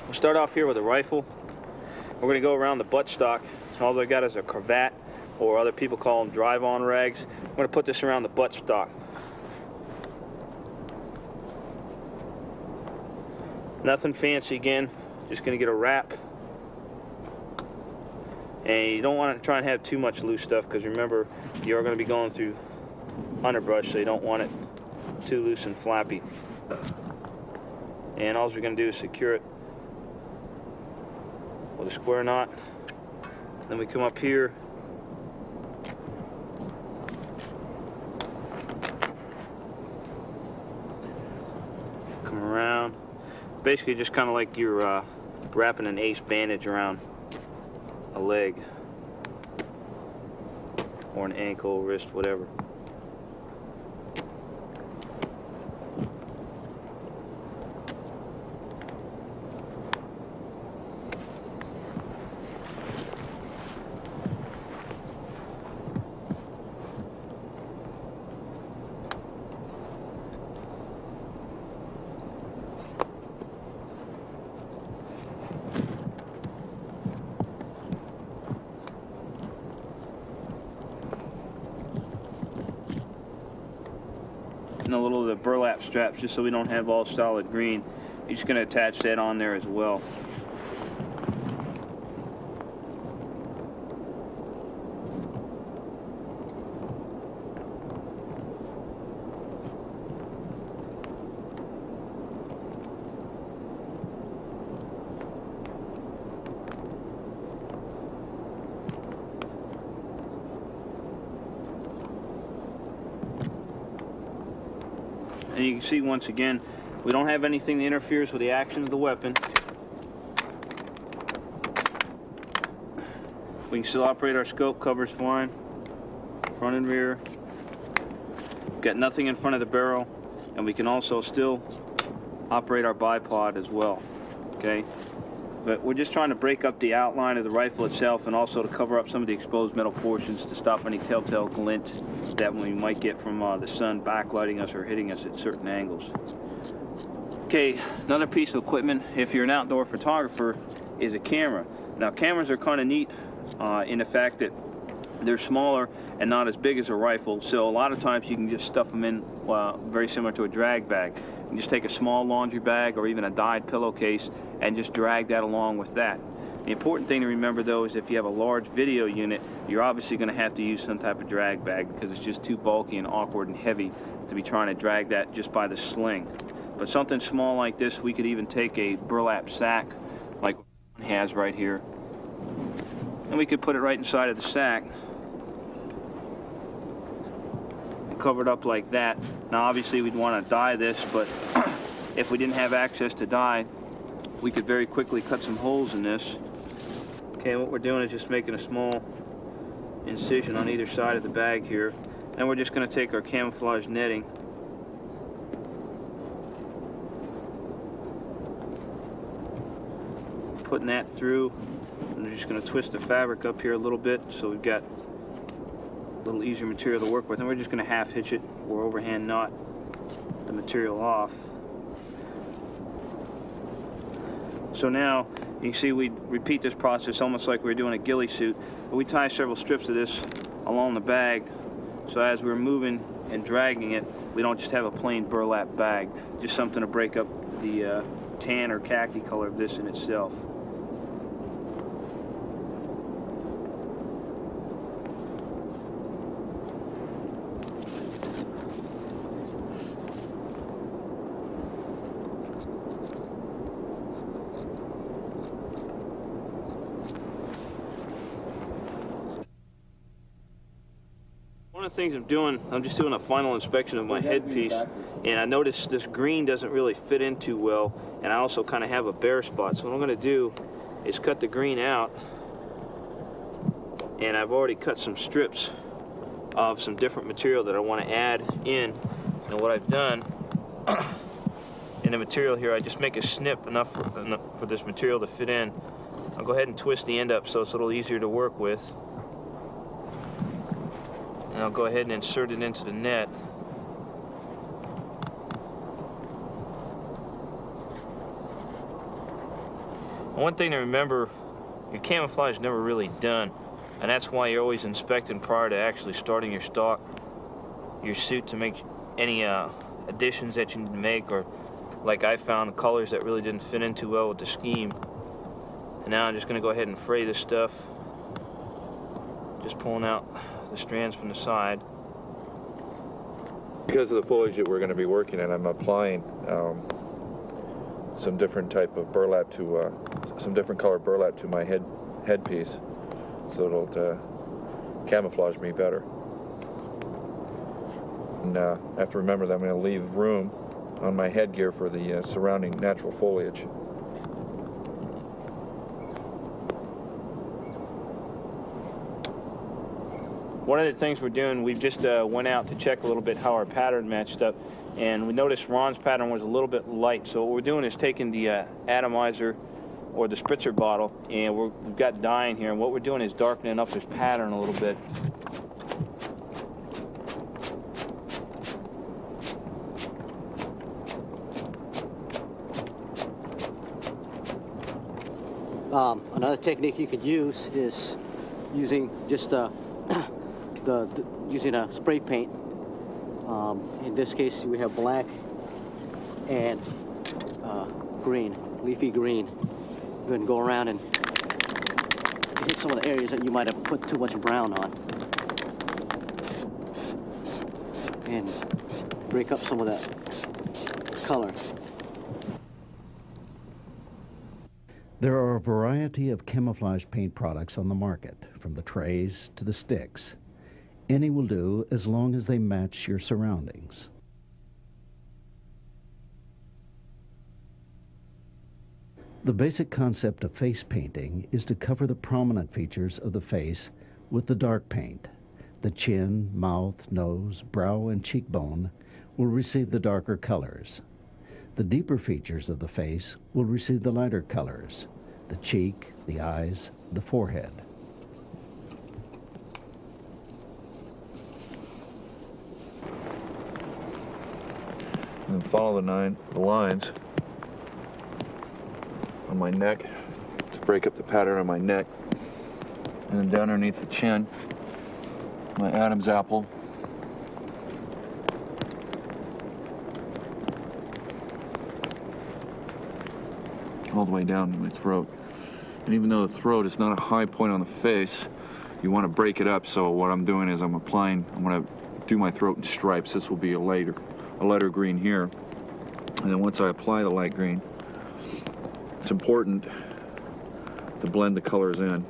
We'll start off here with a rifle. We're going to go around the buttstock. All I got is a cravat, or other people call them drive-on rags. I'm going to put this around the buttstock. Nothing fancy again, just going to get a wrap. And you don't want to try and have too much loose stuff, because remember, you're going to be going through underbrush, so you don't want it too loose and flappy. And all we're going to do is secure it with a square knot. Then we come up here, come around. Basically just kind of like you're wrapping an ace bandage around a leg or an ankle, wrist, whatever. And a little of the burlap straps, just so we don't have all solid green. You're just going to attach that on there as well. And you can see once again, we don't have anything that interferes with the action of the weapon. We can still operate our scope, covers flying, front and rear. Got nothing in front of the barrel, and we can also still operate our bipod as well, okay? But we're just trying to break up the outline of the rifle itself, and also to cover up some of the exposed metal portions to stop any telltale glint that we might get from the sun backlighting us or hitting us at certain angles. Okay, another piece of equipment, if you're an outdoor photographer, is a camera. Now cameras are kind of neat in the fact that they're smaller and not as big as a rifle, so a lot of times you can just stuff them in very similar to a drag bag. You can just take a small laundry bag or even a dyed pillowcase and just drag that along with that. The important thing to remember though is if you have a large video unit, you're obviously going to have to use some type of drag bag, because it's just too bulky and awkward and heavy to be trying to drag that just by the sling. But something small like this, we could even take a burlap sack like one has right here, and we could put it right inside of the sack and cover it up like that. Now obviously we'd want to dye this, but if we didn't have access to dye, we could very quickly cut some holes in this. Okay, and what we're doing is just making a small incision on either side of the bag here. And we're just going to take our camouflage netting, putting that through, and we're just going to twist the fabric up here a little bit so we've got a little easier material to work with. And we're just going to half hitch it or overhand knot the material off. So now you can see we repeat this process almost like we were doing a ghillie suit, but we tie several strips of this along the bag, so as we're moving and dragging it, we don't just have a plain burlap bag, just something to break up the tan or khaki color of this in itself. One of the things I'm just doing a final inspection of my headpiece, and I noticed this green doesn't really fit in too well, and I also kind of have a bare spot. So what I'm going to do is cut the green out, and I've already cut some strips of some different material that I want to add in. And what I've done in the material here, I just make a snip enough for this material to fit in. I'll go ahead and twist the end up so it's a little easier to work with. And I'll go ahead and insert it into the net. One thing to remember, your camouflage is never really done, and that's why you're always inspecting prior to actually starting your suit to make any additions that you need to make, or like I found colors that really didn't fit in too well with the scheme. And now I'm just going to go ahead and fray this stuff, just pulling out the strands from the side. Because of the foliage that we're going to be working in, I'm applying some different type of burlap to some different color burlap to my headpiece, so it'll camouflage me better. And I have to remember that I'm going to leave room on my headgear for the surrounding natural foliage. One of the things we're doing, we just went out to check a little bit how our pattern matched up, and we noticed Ron's pattern was a little bit light. So what we're doing is taking the atomizer or the spritzer bottle, and we've got dye in here, and what we're doing is darkening up this pattern a little bit. Another technique you could use is using just using a spray paint. In this case, we have black and green, leafy green. Go ahead and go around and hit some of the areas that you might have put too much brown on, and break up some of that color. There are a variety of camouflage paint products on the market, from the trays to the sticks. Any will do as long as they match your surroundings. The basic concept of face painting is to cover the prominent features of the face with the dark paint. The chin, mouth, nose, brow, and cheekbone will receive the darker colors. The deeper features of the face will receive the lighter colors: the cheek, the eyes, the forehead. And then follow the lines on my neck to break up the pattern on my neck. And then down underneath the chin, my Adam's apple. All the way down to my throat. And even though the throat is not a high point on the face, you want to break it up. So what I'm doing is I'm going to do my throat in stripes. This will be a lighter green here. And then once I apply the light green, it's important to blend the colors in.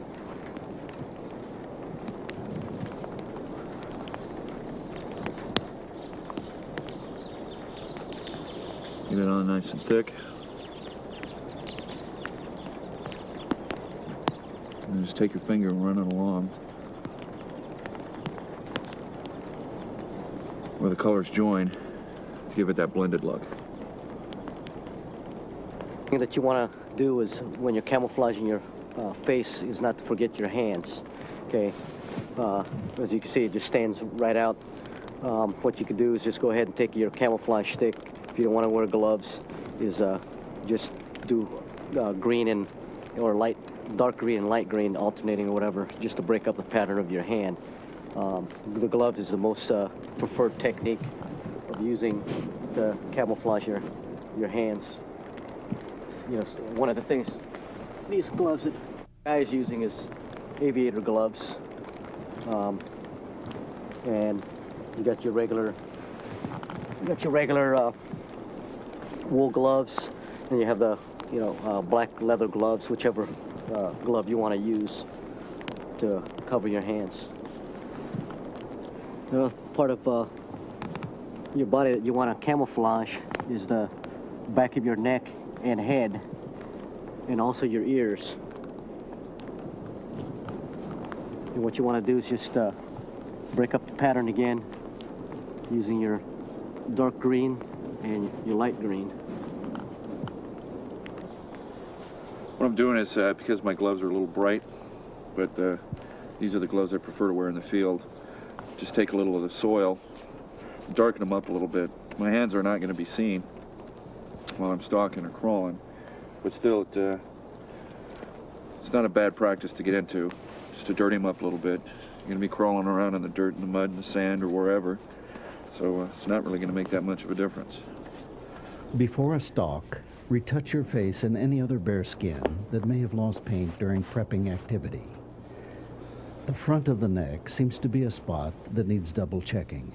Get it on nice and thick. just take your finger and run it along where the colors join to give it that blended look. The thing that you want to do is when you're camouflaging your face is not to forget your hands. Okay, as you can see, it just stands right out. What you can do is just go ahead and take your camouflage stick. If you don't want to wear gloves, is just do green and or dark green and light green alternating or whatever, just to break up the pattern of your hand. The glove is the most preferred technique of using to camouflage your hands. You know, one of the things these gloves that guy is using is aviator gloves, and you got your regular wool gloves, and you have the black leather gloves, whichever glove you want to use to cover your hands. The part of your body that you want to camouflage is the back of your neck and head, and also your ears. And what you want to do is just break up the pattern again using your dark green and your light green. What I'm doing is, because my gloves are a little bright, but these are the gloves I prefer to wear in the field, just take a little of the soil, darken them up a little bit. My hands are not going to be seen while I'm stalking or crawling, but still, it's not a bad practice to get into, just to dirty them up a little bit. You're going to be crawling around in the dirt and the mud and the sand or wherever, so it's not really going to make that much of a difference. Before a stalk, retouch your face and any other bare skin that may have lost paint during prepping activity. The front of the neck seems to be a spot that needs double checking.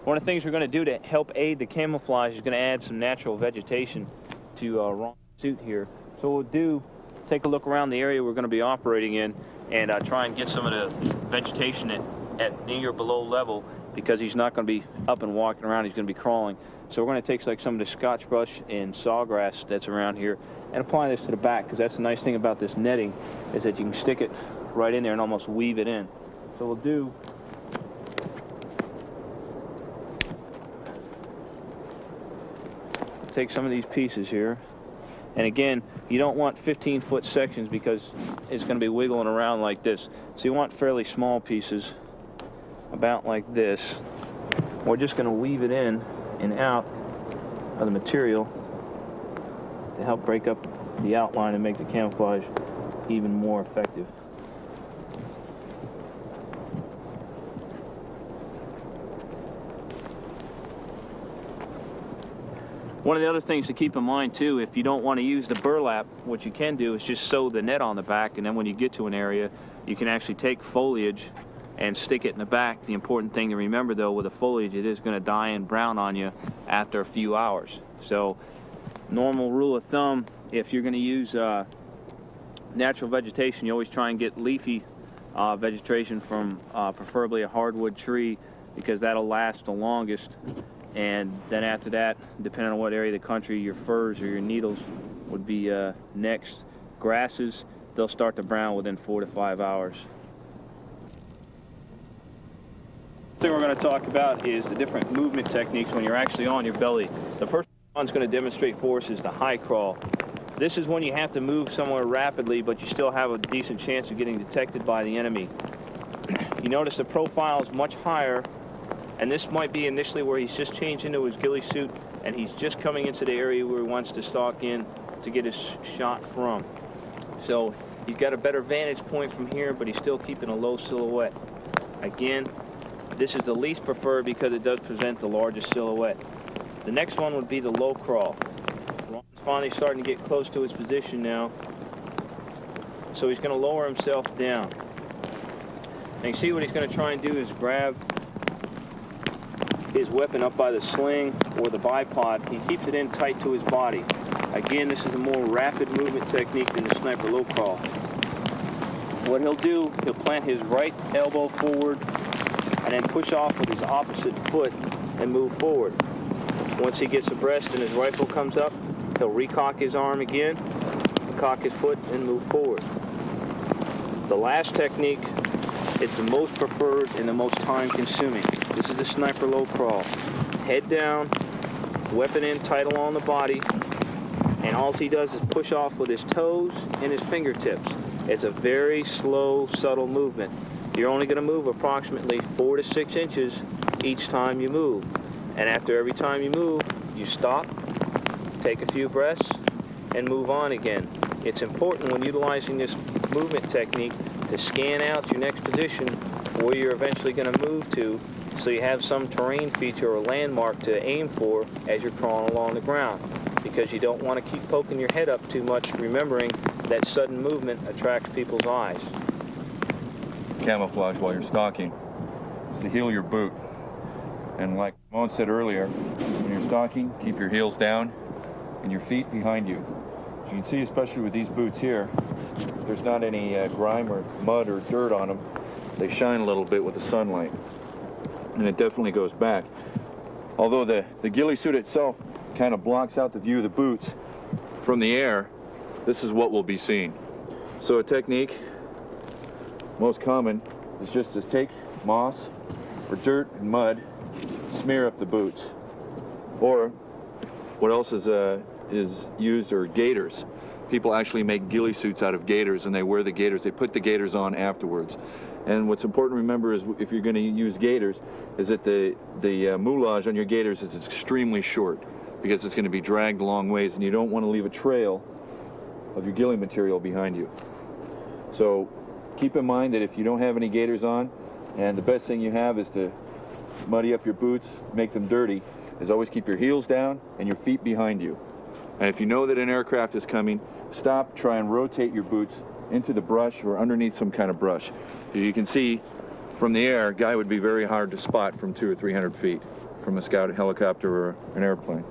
One of the things we're going to do to help aid the camouflage is going to add some natural vegetation to Ron's suit here. So what we'll do, take a look around the area we're going to be operating in and try and get some of the vegetation at near or below level, because he's not going to be up and walking around, he's going to be crawling. So we're going to take like some of the scotch brush and sawgrass that's around here and apply this to the back, because that's the nice thing about this netting, is that you can stick it right in there and almost weave it in. So we'll do take some of these pieces here, and again, you don't want 15-foot sections because it's going to be wiggling around like this. So you want fairly small pieces, about like this. We're just going to weave it in and out of the material to help break up the outline and make the camouflage even more effective. One of the other things to keep in mind too, if you don't want to use the burlap, what you can do is just sew the net on the back, and then when you get to an area, you can actually take foliage and stick it in the back. The important thing to remember though, with the foliage, it is going to die and brown on you after a few hours. So normal rule of thumb, if you're going to use natural vegetation, you always try and get leafy vegetation from preferably a hardwood tree, because that'll last the longest. And then after that, depending on what area of the country, your firs or your needles would be next. Grasses, they'll start to brown within 4 to 5 hours. The thing we're going to talk about is the different movement techniques when you're actually on your belly. The first one's going to demonstrate for us is the high crawl. This is when you have to move somewhere rapidly, but you still have a decent chance of getting detected by the enemy. You notice the profile is much higher, and this might be initially where he's just changed into his ghillie suit and he's just coming into the area where he wants to stalk in to get his shot from. So he's got a better vantage point from here, but he's still keeping a low silhouette. Again, this is the least preferred because it does present the largest silhouette. The next one would be the low crawl. Ron's finally starting to get close to his position now. So he's going to lower himself down. And you see what he's going to try and do is grab his weapon up by the sling or the bipod. He keeps it in tight to his body. Again, this is a more rapid movement technique than the sniper low crawl. What he'll do, he'll plant his right elbow forward and then push off with his opposite foot and move forward. Once he gets abreast and his rifle comes up, he'll recock his arm again, cock his foot and move forward. The last technique is the most preferred and the most time consuming. This is the sniper low crawl. Head down, weapon in tight along the body, and all he does is push off with his toes and his fingertips. It's a very slow, subtle movement. You're only going to move approximately 4 to 6 inches each time you move. And after every time you move, you stop, take a few breaths, and move on again. It's important when utilizing this movement technique to scan out your next position where you're eventually going to move to, so you have some terrain feature or landmark to aim for as you're crawling along the ground, because you don't want to keep poking your head up too much, remembering that sudden movement attracts people's eyes. Camouflage while you're stalking is to heel your boot. And like Moen said earlier, when you're stalking, keep your heels down and your feet behind you. As you can see, especially with these boots here, there's not any grime or mud or dirt on them. They shine a little bit with the sunlight, and it definitely goes back. Although the ghillie suit itself kind of blocks out the view of the boots from the air, this is what we'll be seeing. So a technique, most common, is just to take moss or dirt and mud, smear up the boots. Or what else is used are gaiters. People actually make ghillie suits out of gaiters, and they wear the gaiters. They put the gaiters on afterwards. And what's important to remember is, if you're going to use gaiters, is that the moulage on your gaiters is extremely short, because it's going to be dragged a long ways, and you don't want to leave a trail of your ghillie material behind you. So keep in mind that if you don't have any gaiters on, and the best thing you have is to muddy up your boots, make them dirty, is always keep your heels down and your feet behind you. And if you know that an aircraft is coming, stop, try and rotate your boots into the brush or underneath some kind of brush. As you can see, from the air, a guy would be very hard to spot from 200 or 300 feet from a scout helicopter or an airplane.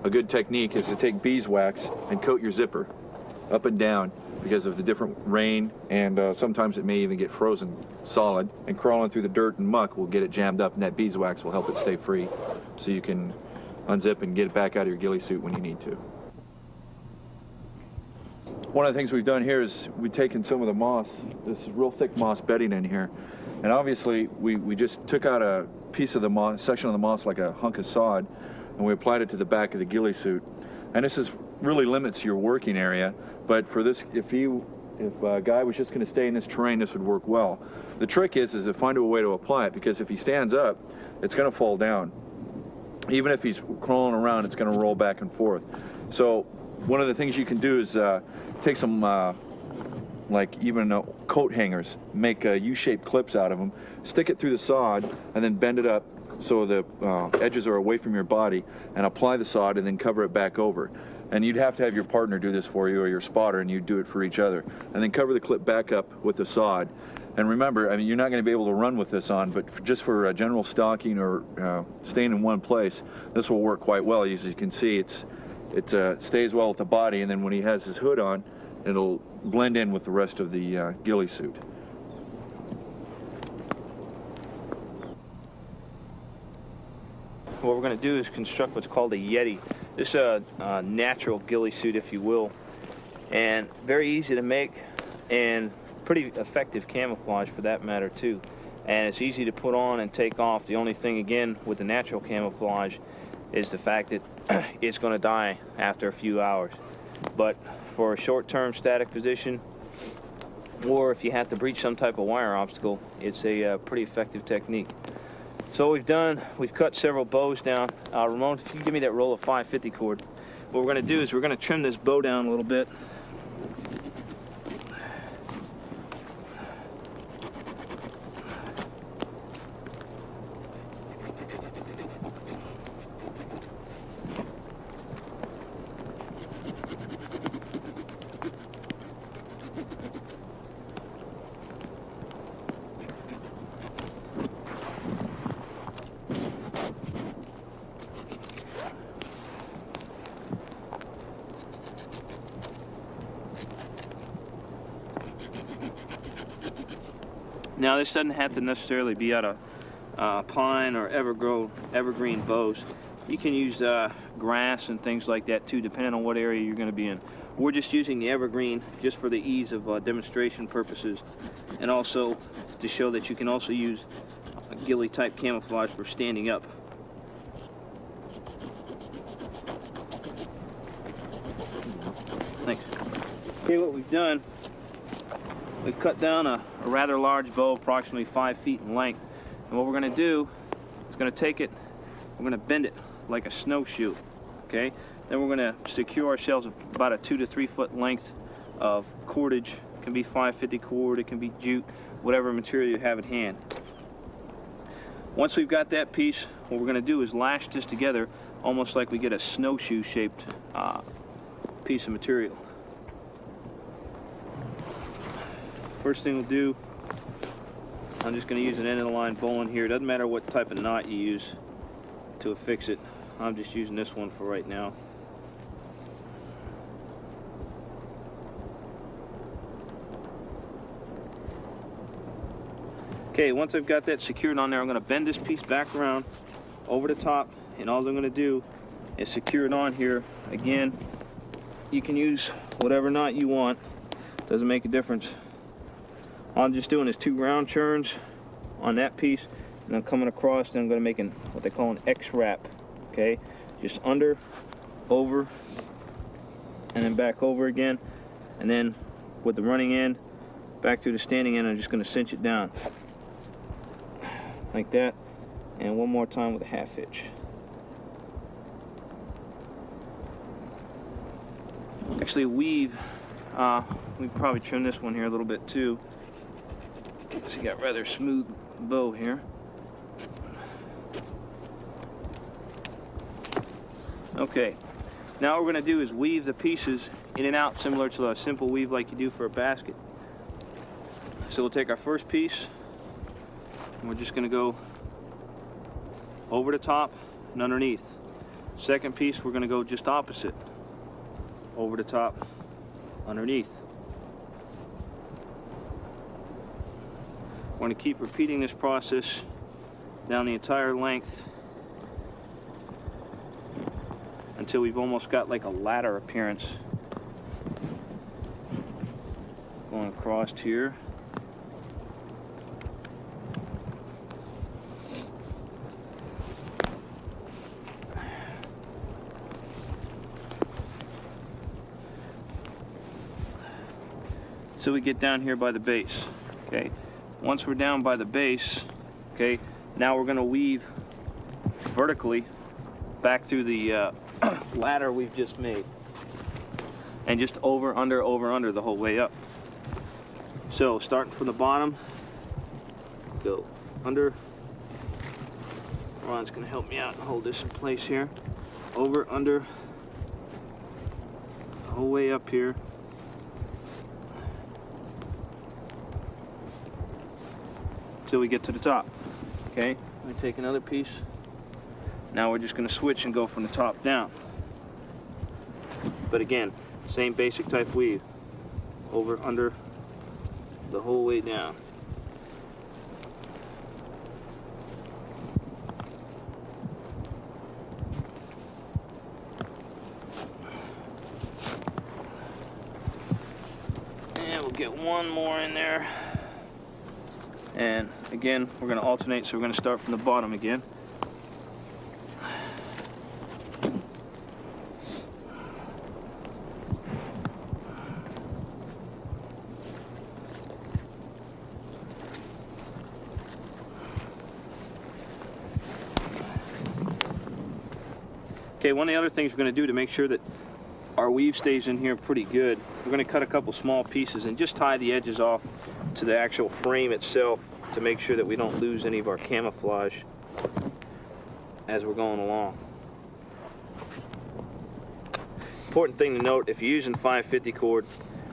A good technique is to take beeswax and coat your zipper up and down, because of the different rain, and sometimes it may even get frozen solid, and crawling through the dirt and muck will get it jammed up, and that beeswax will help it stay free, so you can unzip and get it back out of your ghillie suit when you need to. One of the things we've done here is we've taken some of the moss, this real thick moss bedding in here, and obviously we just took out a piece of the moss, section of the moss, like a hunk of sod, and we applied it to the back of the ghillie suit. And this really limits your working area, but for this, if a guy was just going to stay in this terrain, this would work well. The trick is to find a way to apply it, because if he stands up, it's going to fall down. Even if he's crawling around, it's going to roll back and forth. So one of the things you can do is take some, like even coat hangers, make U-shaped clips out of them, stick it through the sod, and then bend it up so the edges are away from your body, and apply the sod and then cover it back over. And you'd have to have your partner do this for you, or your spotter, and you'd do it for each other. And then cover the clip back up with the sod. And remember, I mean, you're not going to be able to run with this on, but just for general stalking or staying in one place, this will work quite well. As you can see, it stays well with the body, and then when he has his hood on, it'll blend in with the rest of the ghillie suit. What we're going to do is construct what's called a Yeti. This is a natural ghillie suit, if you will, and very easy to make, and pretty effective camouflage for that matter too. And it's easy to put on and take off. The only thing, again, with the natural camouflage is the fact that it's going to die after a few hours. But for a short-term static position, or if you have to breach some type of wire obstacle, it's a pretty effective technique. So what we've done, we've cut several bows down. Ramon, if you give me that roll of 550 cord, what we're going to do is we're going to trim this bow down a little bit. Now this doesn't have to necessarily be out of pine or evergreen bows. You can use grass and things like that too, depending on what area you're going to be in. We're just using the evergreen just for the ease of demonstration purposes, and also to show that you can also use a ghillie type camouflage for standing up. Thanks. Okay, what we've done, we've cut down a rather large bow, approximately 5 feet in length. And what we're going to do is going to take it, we're going to bend it like a snowshoe. Okay? Then we're going to secure ourselves about a 2 to 3 foot length of cordage. It can be 550 cord, it can be jute, whatever material you have at hand. Once we've got that piece, what we're going to do is lash this together almost like we get a snowshoe shaped piece of material. First thing we'll do, I'm just going to use an end of the line bowline here. It doesn't matter what type of knot you use to affix it. I'm just using this one for right now. Okay, once I've got that secured on there, I'm going to bend this piece back around over the top, and all I'm going to do is secure it on here. Again, you can use whatever knot you want, doesn't make a difference. All I'm just doing is 2 round churns on that piece, and I'm coming across, and I'm going to make what they call an X-wrap. Okay, just under, over, and then back over again, and then with the running end back through the standing end, I'm just going to cinch it down like that, and one more time with a half hitch. Actually, weave, we probably trim this one here a little bit too, because you got rather smooth bow here. Okay, now what we're going to do is weave the pieces in and out similar to a simple weave like you do for a basket. So we'll take our first piece, and we're just going to go over the top and underneath. Second piece, we're going to go just opposite. Over the top, underneath. We're going to keep repeating this process down the entire length until we've almost got like a ladder appearance going across here. So we get down here by the base. Okay, once we're down by the base, okay, now we're going to weave vertically back through the ladder we've just made, and just over, under the whole way up. So starting from the bottom, go under. Ron's going to help me out and hold this in place here. Over, under, the whole way up here. Till we get to the top. Okay, let me take another piece. Now we're just going to switch and go from the top down. But again, same basic type weave. Over, under, the whole way down. And we'll get one more in there. And again, we're going to alternate, so we're going to start from the bottom again. Okay, one of the other things we're going to do to make sure that our weave stays in here pretty good, we're going to cut a couple small pieces and just tie the edges off to the actual frame itself to make sure that we don't lose any of our camouflage as we're going along. Important thing to note, if you're using 550 cord,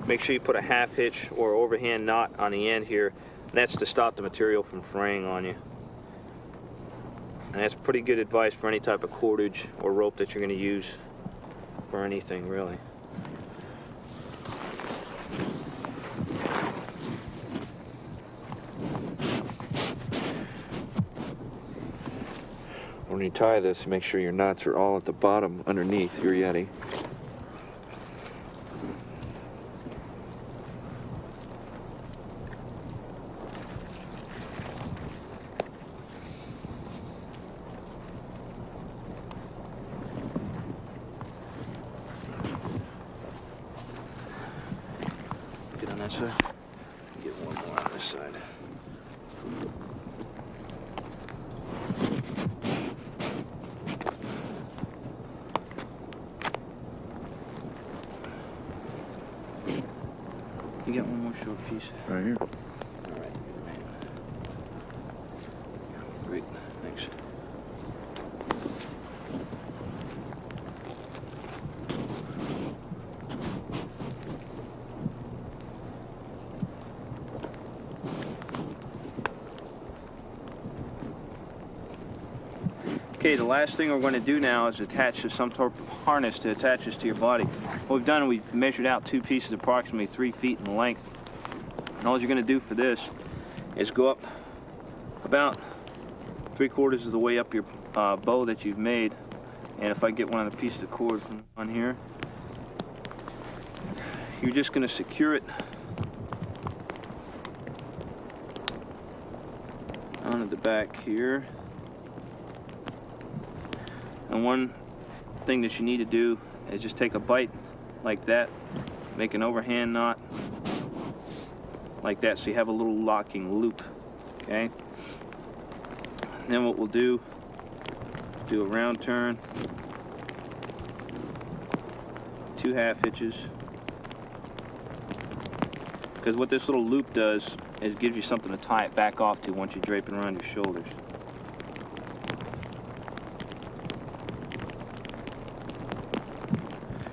make sure you put a half hitch or overhand knot on the end here, and that's to stop the material from fraying on you. And that's pretty good advice for any type of cordage or rope that you're going to use for anything, really. When you tie this, make sure your knots are all at the bottom underneath your Yeti. this side. You got one more short piece? Right here. All right. Great, thanks. Okay, the last thing we're going to do now is attach to some sort of harness to attach this to your body. What we've done, we've measured out two pieces approximately 3 feet in length. And all you're going to do for this is go up about 3/4 of the way up your bow that you've made. And if I get one of the pieces of cord from on here, you're just going to secure it onto the back here. And one thing that you need to do is just take a bite like that, make an overhand knot like that so you have a little locking loop, okay? And then what we'll do a round turn, 2 half hitches, because what this little loop does is it gives you something to tie it back off to once you drape it around your shoulders.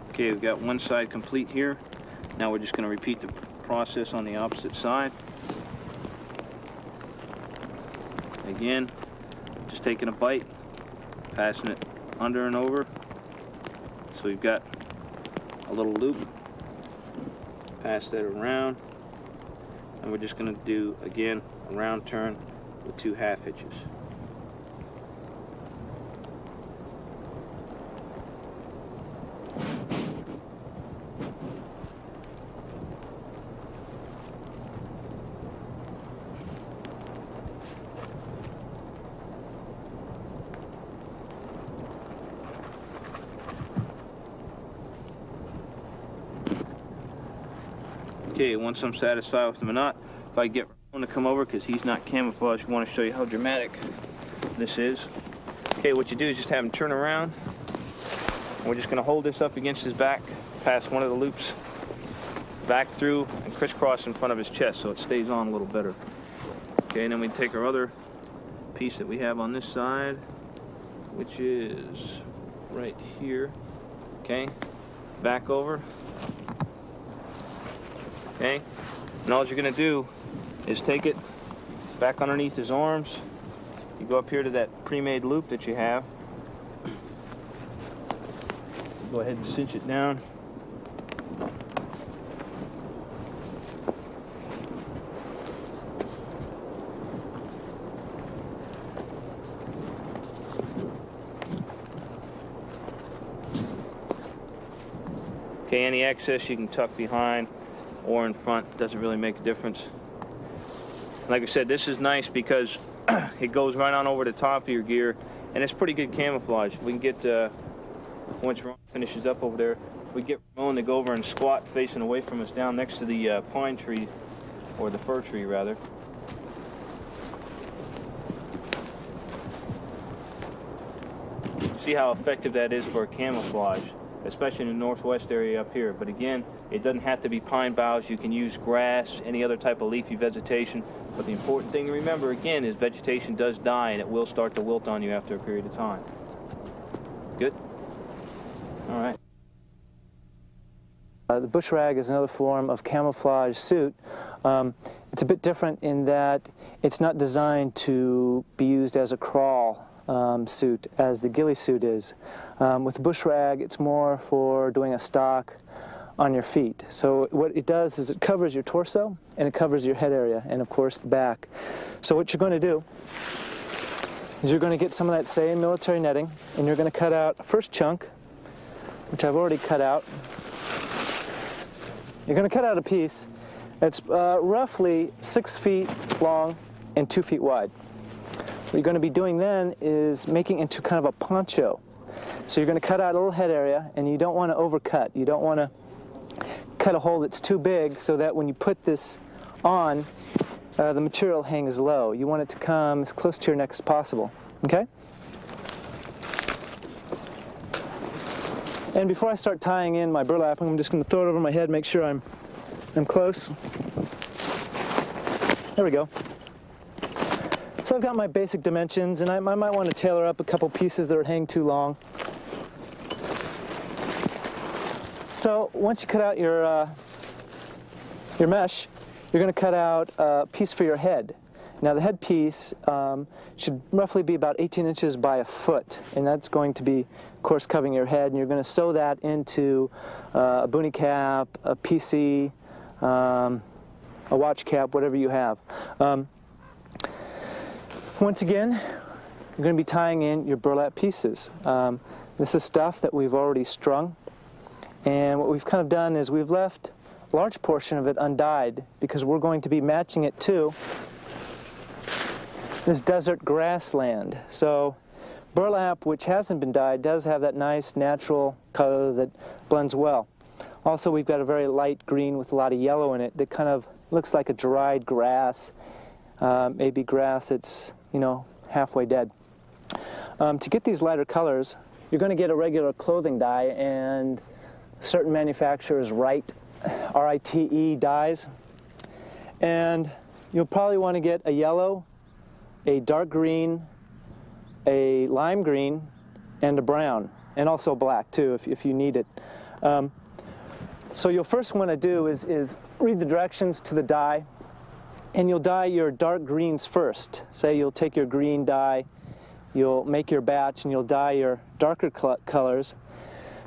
Okay, we've got one side complete here. Now we're just going to repeat the process on the opposite side. Again, just taking a bite, passing it under and over. So we've got a little loop. Pass that around. And we're just going to do, again, a round turn with 2 half hitches. Okay, once I'm satisfied with the knot, if I get Ramon to come over, because he's not camouflaged, I want to show you how dramatic this is. Okay, what you do is just have him turn around, and we're just going to hold this up against his back, pass one of the loops back through, and crisscross in front of his chest so it stays on a little better. Okay, and then we take our other piece that we have on this side, which is right here. Okay, back over. Okay, and all you're going to do is take it back underneath his arms. You go up here to that pre-made loop that you have. Go ahead and cinch it down. Okay, any excess you can tuck behind or in front, doesn't really make a difference. Like I said, this is nice because it goes right on over the top of your gear, and it's pretty good camouflage. We can get, once Ramon finishes up over there, we get Ramon to go over and squat facing away from us down next to the pine tree, or the fir tree rather. See how effective that is for camouflage, especially in the northwest area up here. But again, it doesn't have to be pine boughs. You can use grass, any other type of leafy vegetation. But the important thing to remember, again, is vegetation does die, and it will start to wilt on you after a period of time. Good? All right. The bush rag is another form of camouflage suit. It's a bit different in that it's not designed to be used as a crawl suit as the ghillie suit is. With the bush rag, it's more for doing a stalk on your feet. So what it does is it covers your torso and it covers your head area and of course the back. So what you're going to do is you're going to get some of that same military netting and you're going to cut out a first chunk, which I've already cut out. You're going to cut out a piece that's roughly 6 feet long and 2 feet wide. What you're going to be doing then is making into kind of a poncho. So you're going to cut out a little head area, and you don't want to overcut. You don't want to cut a hole that's too big so that when you put this on, the material hangs low. You want it to come as close to your neck as possible, okay? And before I start tying in my burlap, I'm just going to throw it over my head, make sure I'm close. There we go. So I've got my basic dimensions, and I might want to tailor up a couple pieces that are hanging too long. So once you cut out your mesh, you're going to cut out a piece for your head. Now the head piece should roughly be about 18 inches by a foot, and that's going to be, of course, covering your head, and you're going to sew that into a boonie cap, a PC, a watch cap, whatever you have. Once again, you're going to be tying in your burlap pieces. This is stuff that we've already strung, and what we've kind of done is we've left a large portion of it undyed because we're going to be matching it to this desert grassland. So burlap, which hasn't been dyed, does have that nice natural color that blends well. Also, we've got a very light green with a lot of yellow in it that kind of looks like a dried grass, maybe grass that's, you know, halfway dead. To get these lighter colors, you're going to get a regular clothing dye, and certain manufacturers write RITE dyes, and you'll probably want to get a yellow, a dark green, a lime green, and a brown, and also black too if you need it. So you'll first want to do is read the directions to the dye, and you'll dye your dark greens first. Say you'll take your green dye, you'll make your batch, and you'll dye your darker colors.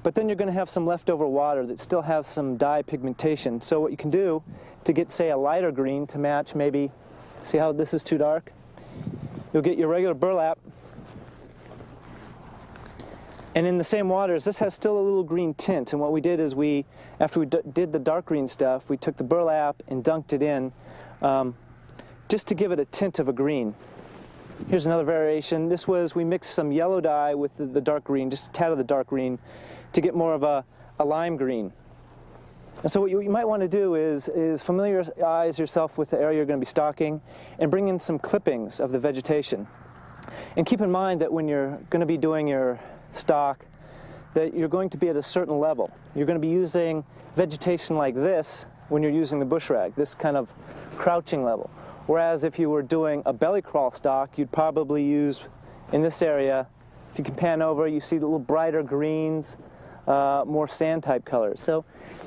But then you're going to have some leftover water that still has some dye pigmentation. So what you can do to get, say, a lighter green to match, maybe, see how this is too dark? You'll get your regular burlap, and in the same waters, this has still a little green tint. And what we did is after we did the dark green stuff, we took the burlap and dunked it in just to give it a tint of a green. Here's another variation. This was, we mixed some yellow dye with the dark green, just a tad of the dark green, to get more of a lime green. And so what you might want to do is familiarize yourself with the area you're going to be stocking and bring in some clippings of the vegetation. And keep in mind that when you're going to be doing your stock, that you're going to be at a certain level. You're going to be using vegetation like this when you're using the bush rag, this kind of crouching level. Whereas if you were doing a belly crawl stock, you'd probably use, in this area, if you can pan over, you see the little brighter greens, more sand type colors. So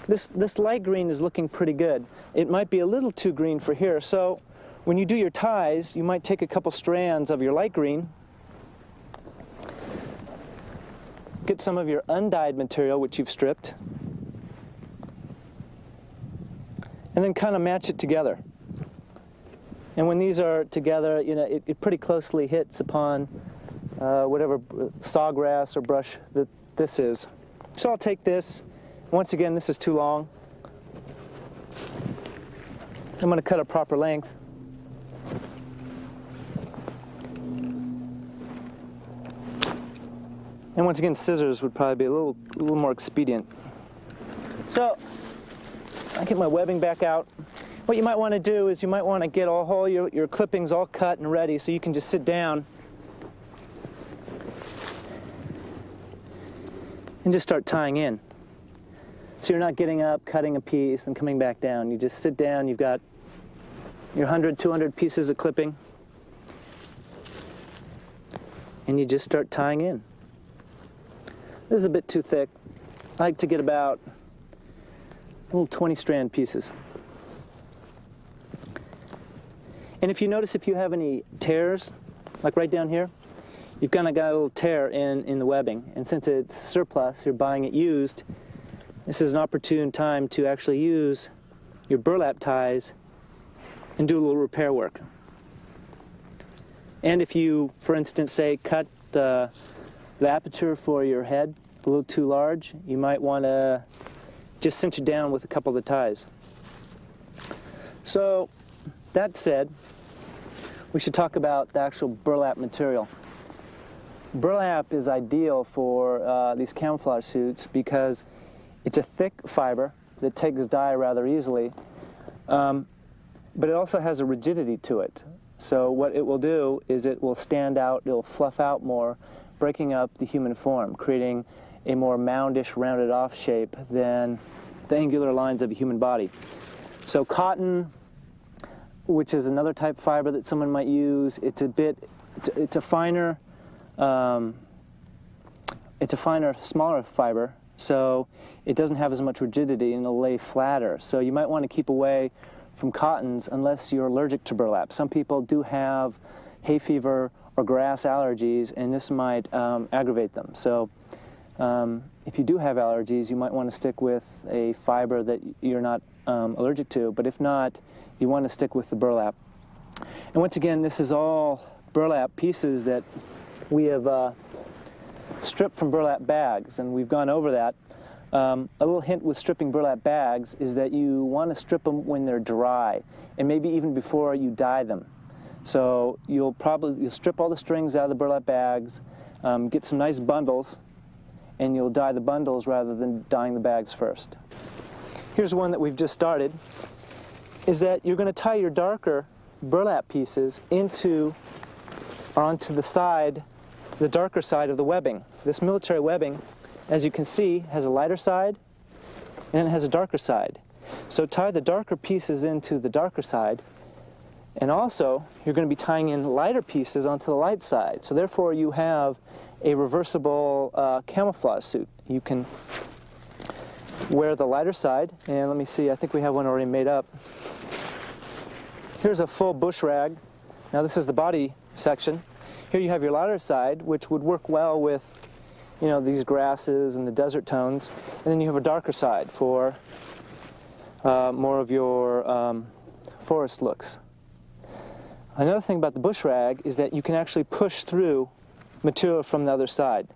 this light green is looking pretty good. It might be a little too green for here, so when you do your ties, you might take a couple strands of your light green, get some of your undyed material, which you've stripped, and then kind of match it together. And when these are together, you know, it pretty closely hits upon whatever sawgrass or brush that this is. So I'll take this. Once again, this is too long. I'm going to cut a proper length. And once again, scissors would probably be a little more expedient. So I get my webbing back out. What you might want to do is you might want to get all your clippings all cut and ready so you can just sit down and just start tying in. So you're not getting up, cutting a piece, and coming back down. You just sit down, you've got your 100, 200 pieces of clipping, and you just start tying in. This is a bit too thick. I like to get about little 20 strand pieces. And if you notice, if you have any tears, like right down here, you've kind of got a little tear in the webbing. And since it's surplus, you're buying it used, this is an opportune time to actually use your burlap ties and do a little repair work. And if you, for instance, say cut the aperture for your head a little too large, you might want to just cinch it down with a couple of the ties. So that said, we should talk about the actual burlap material. Burlap is ideal for these camouflage suits because it's a thick fiber that takes dye rather easily. but it also has a rigidity to it. So what it will do is it will stand out, it will fluff out more, breaking up the human form, creating a more moundish, rounded off shape than the angular lines of a human body. So cotton, which is another type of fiber that someone might use, it's a finer, smaller fiber, so it doesn't have as much rigidity and it'll lay flatter. So you might want to keep away from cottons unless you're allergic to burlap. Some people do have hay fever or grass allergies, and this might aggravate them. So if you do have allergies, you might want to stick with a fiber that you're not allergic to, but if not, you want to stick with the burlap. And once again, this is all burlap pieces that we have stripped from burlap bags, and we've gone over that. A little hint with stripping burlap bags is that you want to strip them when they're dry, and maybe even before you dye them. So you'll strip all the strings out of the burlap bags, get some nice bundles, and you'll dye the bundles rather than dyeing the bags first. Here's one that we've just started, is that you're going to tie your darker burlap pieces onto the side, the darker side of the webbing. This military webbing, as you can see, has a lighter side and it has a darker side. So tie the darker pieces into the darker side, and also you're going to be tying in lighter pieces onto the light side. So therefore you have a reversible camouflage suit. You can wear the lighter side, and let me see, I think we have one already made up. Here's a full bush rag. Now this is the body section. Here you have your lighter side, which would work well with, you know, these grasses and the desert tones, and then you have a darker side for more of your forest looks. Another thing about the bush rag is that you can actually push through material from the other side.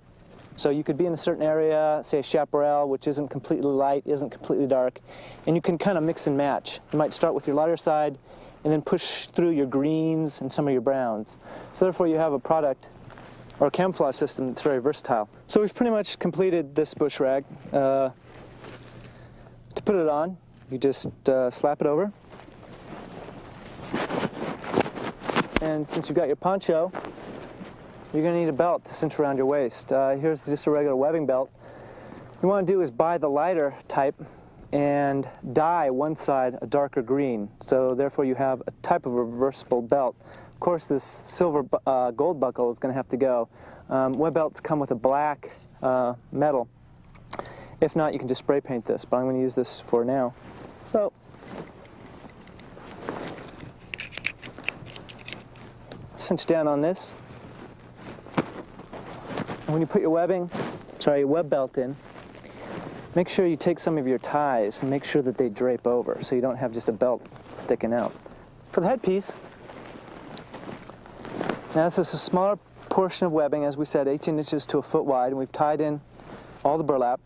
So you could be in a certain area, say a chaparral, which isn't completely light, isn't completely dark, and you can kind of mix and match. You might start with your lighter side and then push through your greens and some of your browns. So therefore you have a product or a camouflage system that's very versatile. So we've pretty much completed this bush rag. To put it on, you just slap it over. And since you've got your poncho, you're going to need a belt to cinch around your waist. Here's just a regular webbing belt. What you want to do is buy the lighter type and dye one side a darker green. So therefore you have a type of reversible belt. Of course, this silver gold buckle is going to have to go. Web belts come with a black metal. If not, you can just spray paint this, but I'm going to use this for now. So cinch down on this. When you put your your web belt in, make sure you take some of your ties and make sure that they drape over so you don't have just a belt sticking out. For the headpiece, now this is a smaller portion of webbing, as we said, 18 inches to a foot wide, and we've tied in all the burlap.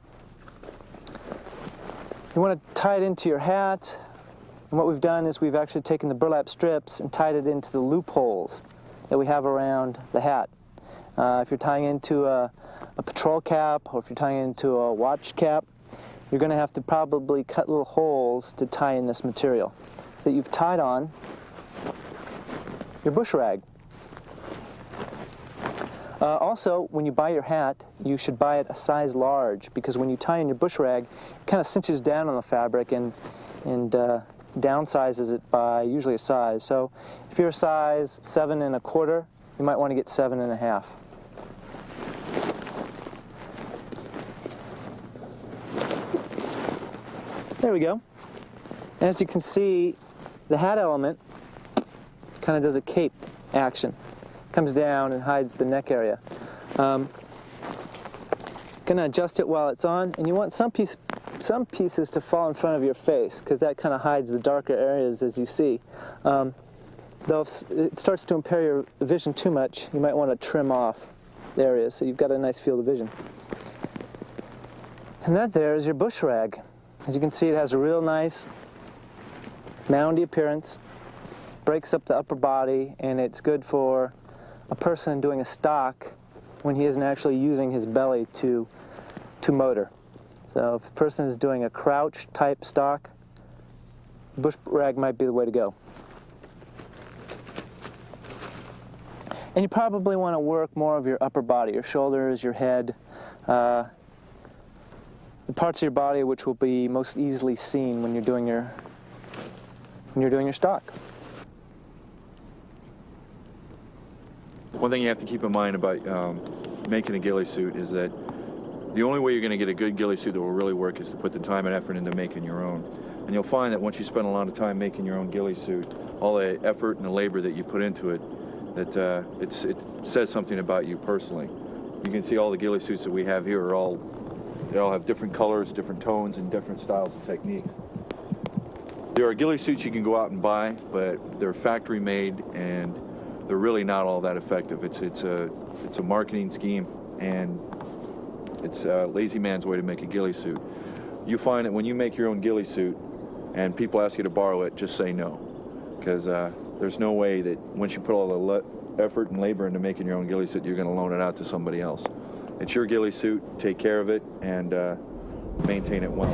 You want to tie it into your hat, and what we've done is we've actually taken the burlap strips and tied it into the loopholes that we have around the hat. If you're tying into a patrol cap, or if you're tying into a watch cap, you're going to have to probably cut little holes to tie in this material. So you've tied on your bush rag. Also, when you buy your hat, you should buy it a size large, because when you tie in your bush rag, it kind of cinches down on the fabric and downsizes it by usually a size. So if you're a size 7 1/4, you might want to get 7 1/2. There we go. As you can see, the hat element kind of does a cape action. Comes down and hides the neck area. Gonna adjust it while it's on, and you want some pieces to fall in front of your face, because that kind of hides the darker areas, as you see. Though if it starts to impair your vision too much, you might want to trim off the areas so you've got a nice field of vision. And that there is your bush rag. As you can see, it has a real nice moundy appearance, breaks up the upper body, and it's good for a person doing a stock when he isn't actually using his belly to motor. So if the person is doing a crouch type stock, bush rag might be the way to go. And you probably want to work more of your upper body, your shoulders, your head, the parts of your body which will be most easily seen when you're doing your stock. One thing you have to keep in mind about making a ghillie suit is that the only way you're going to get a good ghillie suit that will really work is to put the time and effort into making your own. And you'll find that once you spend a lot of time making your own ghillie suit, all the effort and the labor that you put into it, that it says something about you personally. You can see all the ghillie suits that we have here they all have different colors, different tones, and different styles and techniques. There are ghillie suits you can go out and buy, but they're factory made and they're really not all that effective. It's a marketing scheme, and it's a lazy man's way to make a ghillie suit. You find that when you make your own ghillie suit and people ask you to borrow it, just say no, because there's no way that once you put all the effort and labor into making your own ghillie suit, you're going to loan it out to somebody else. It's your ghillie suit. Take care of it and maintain it well.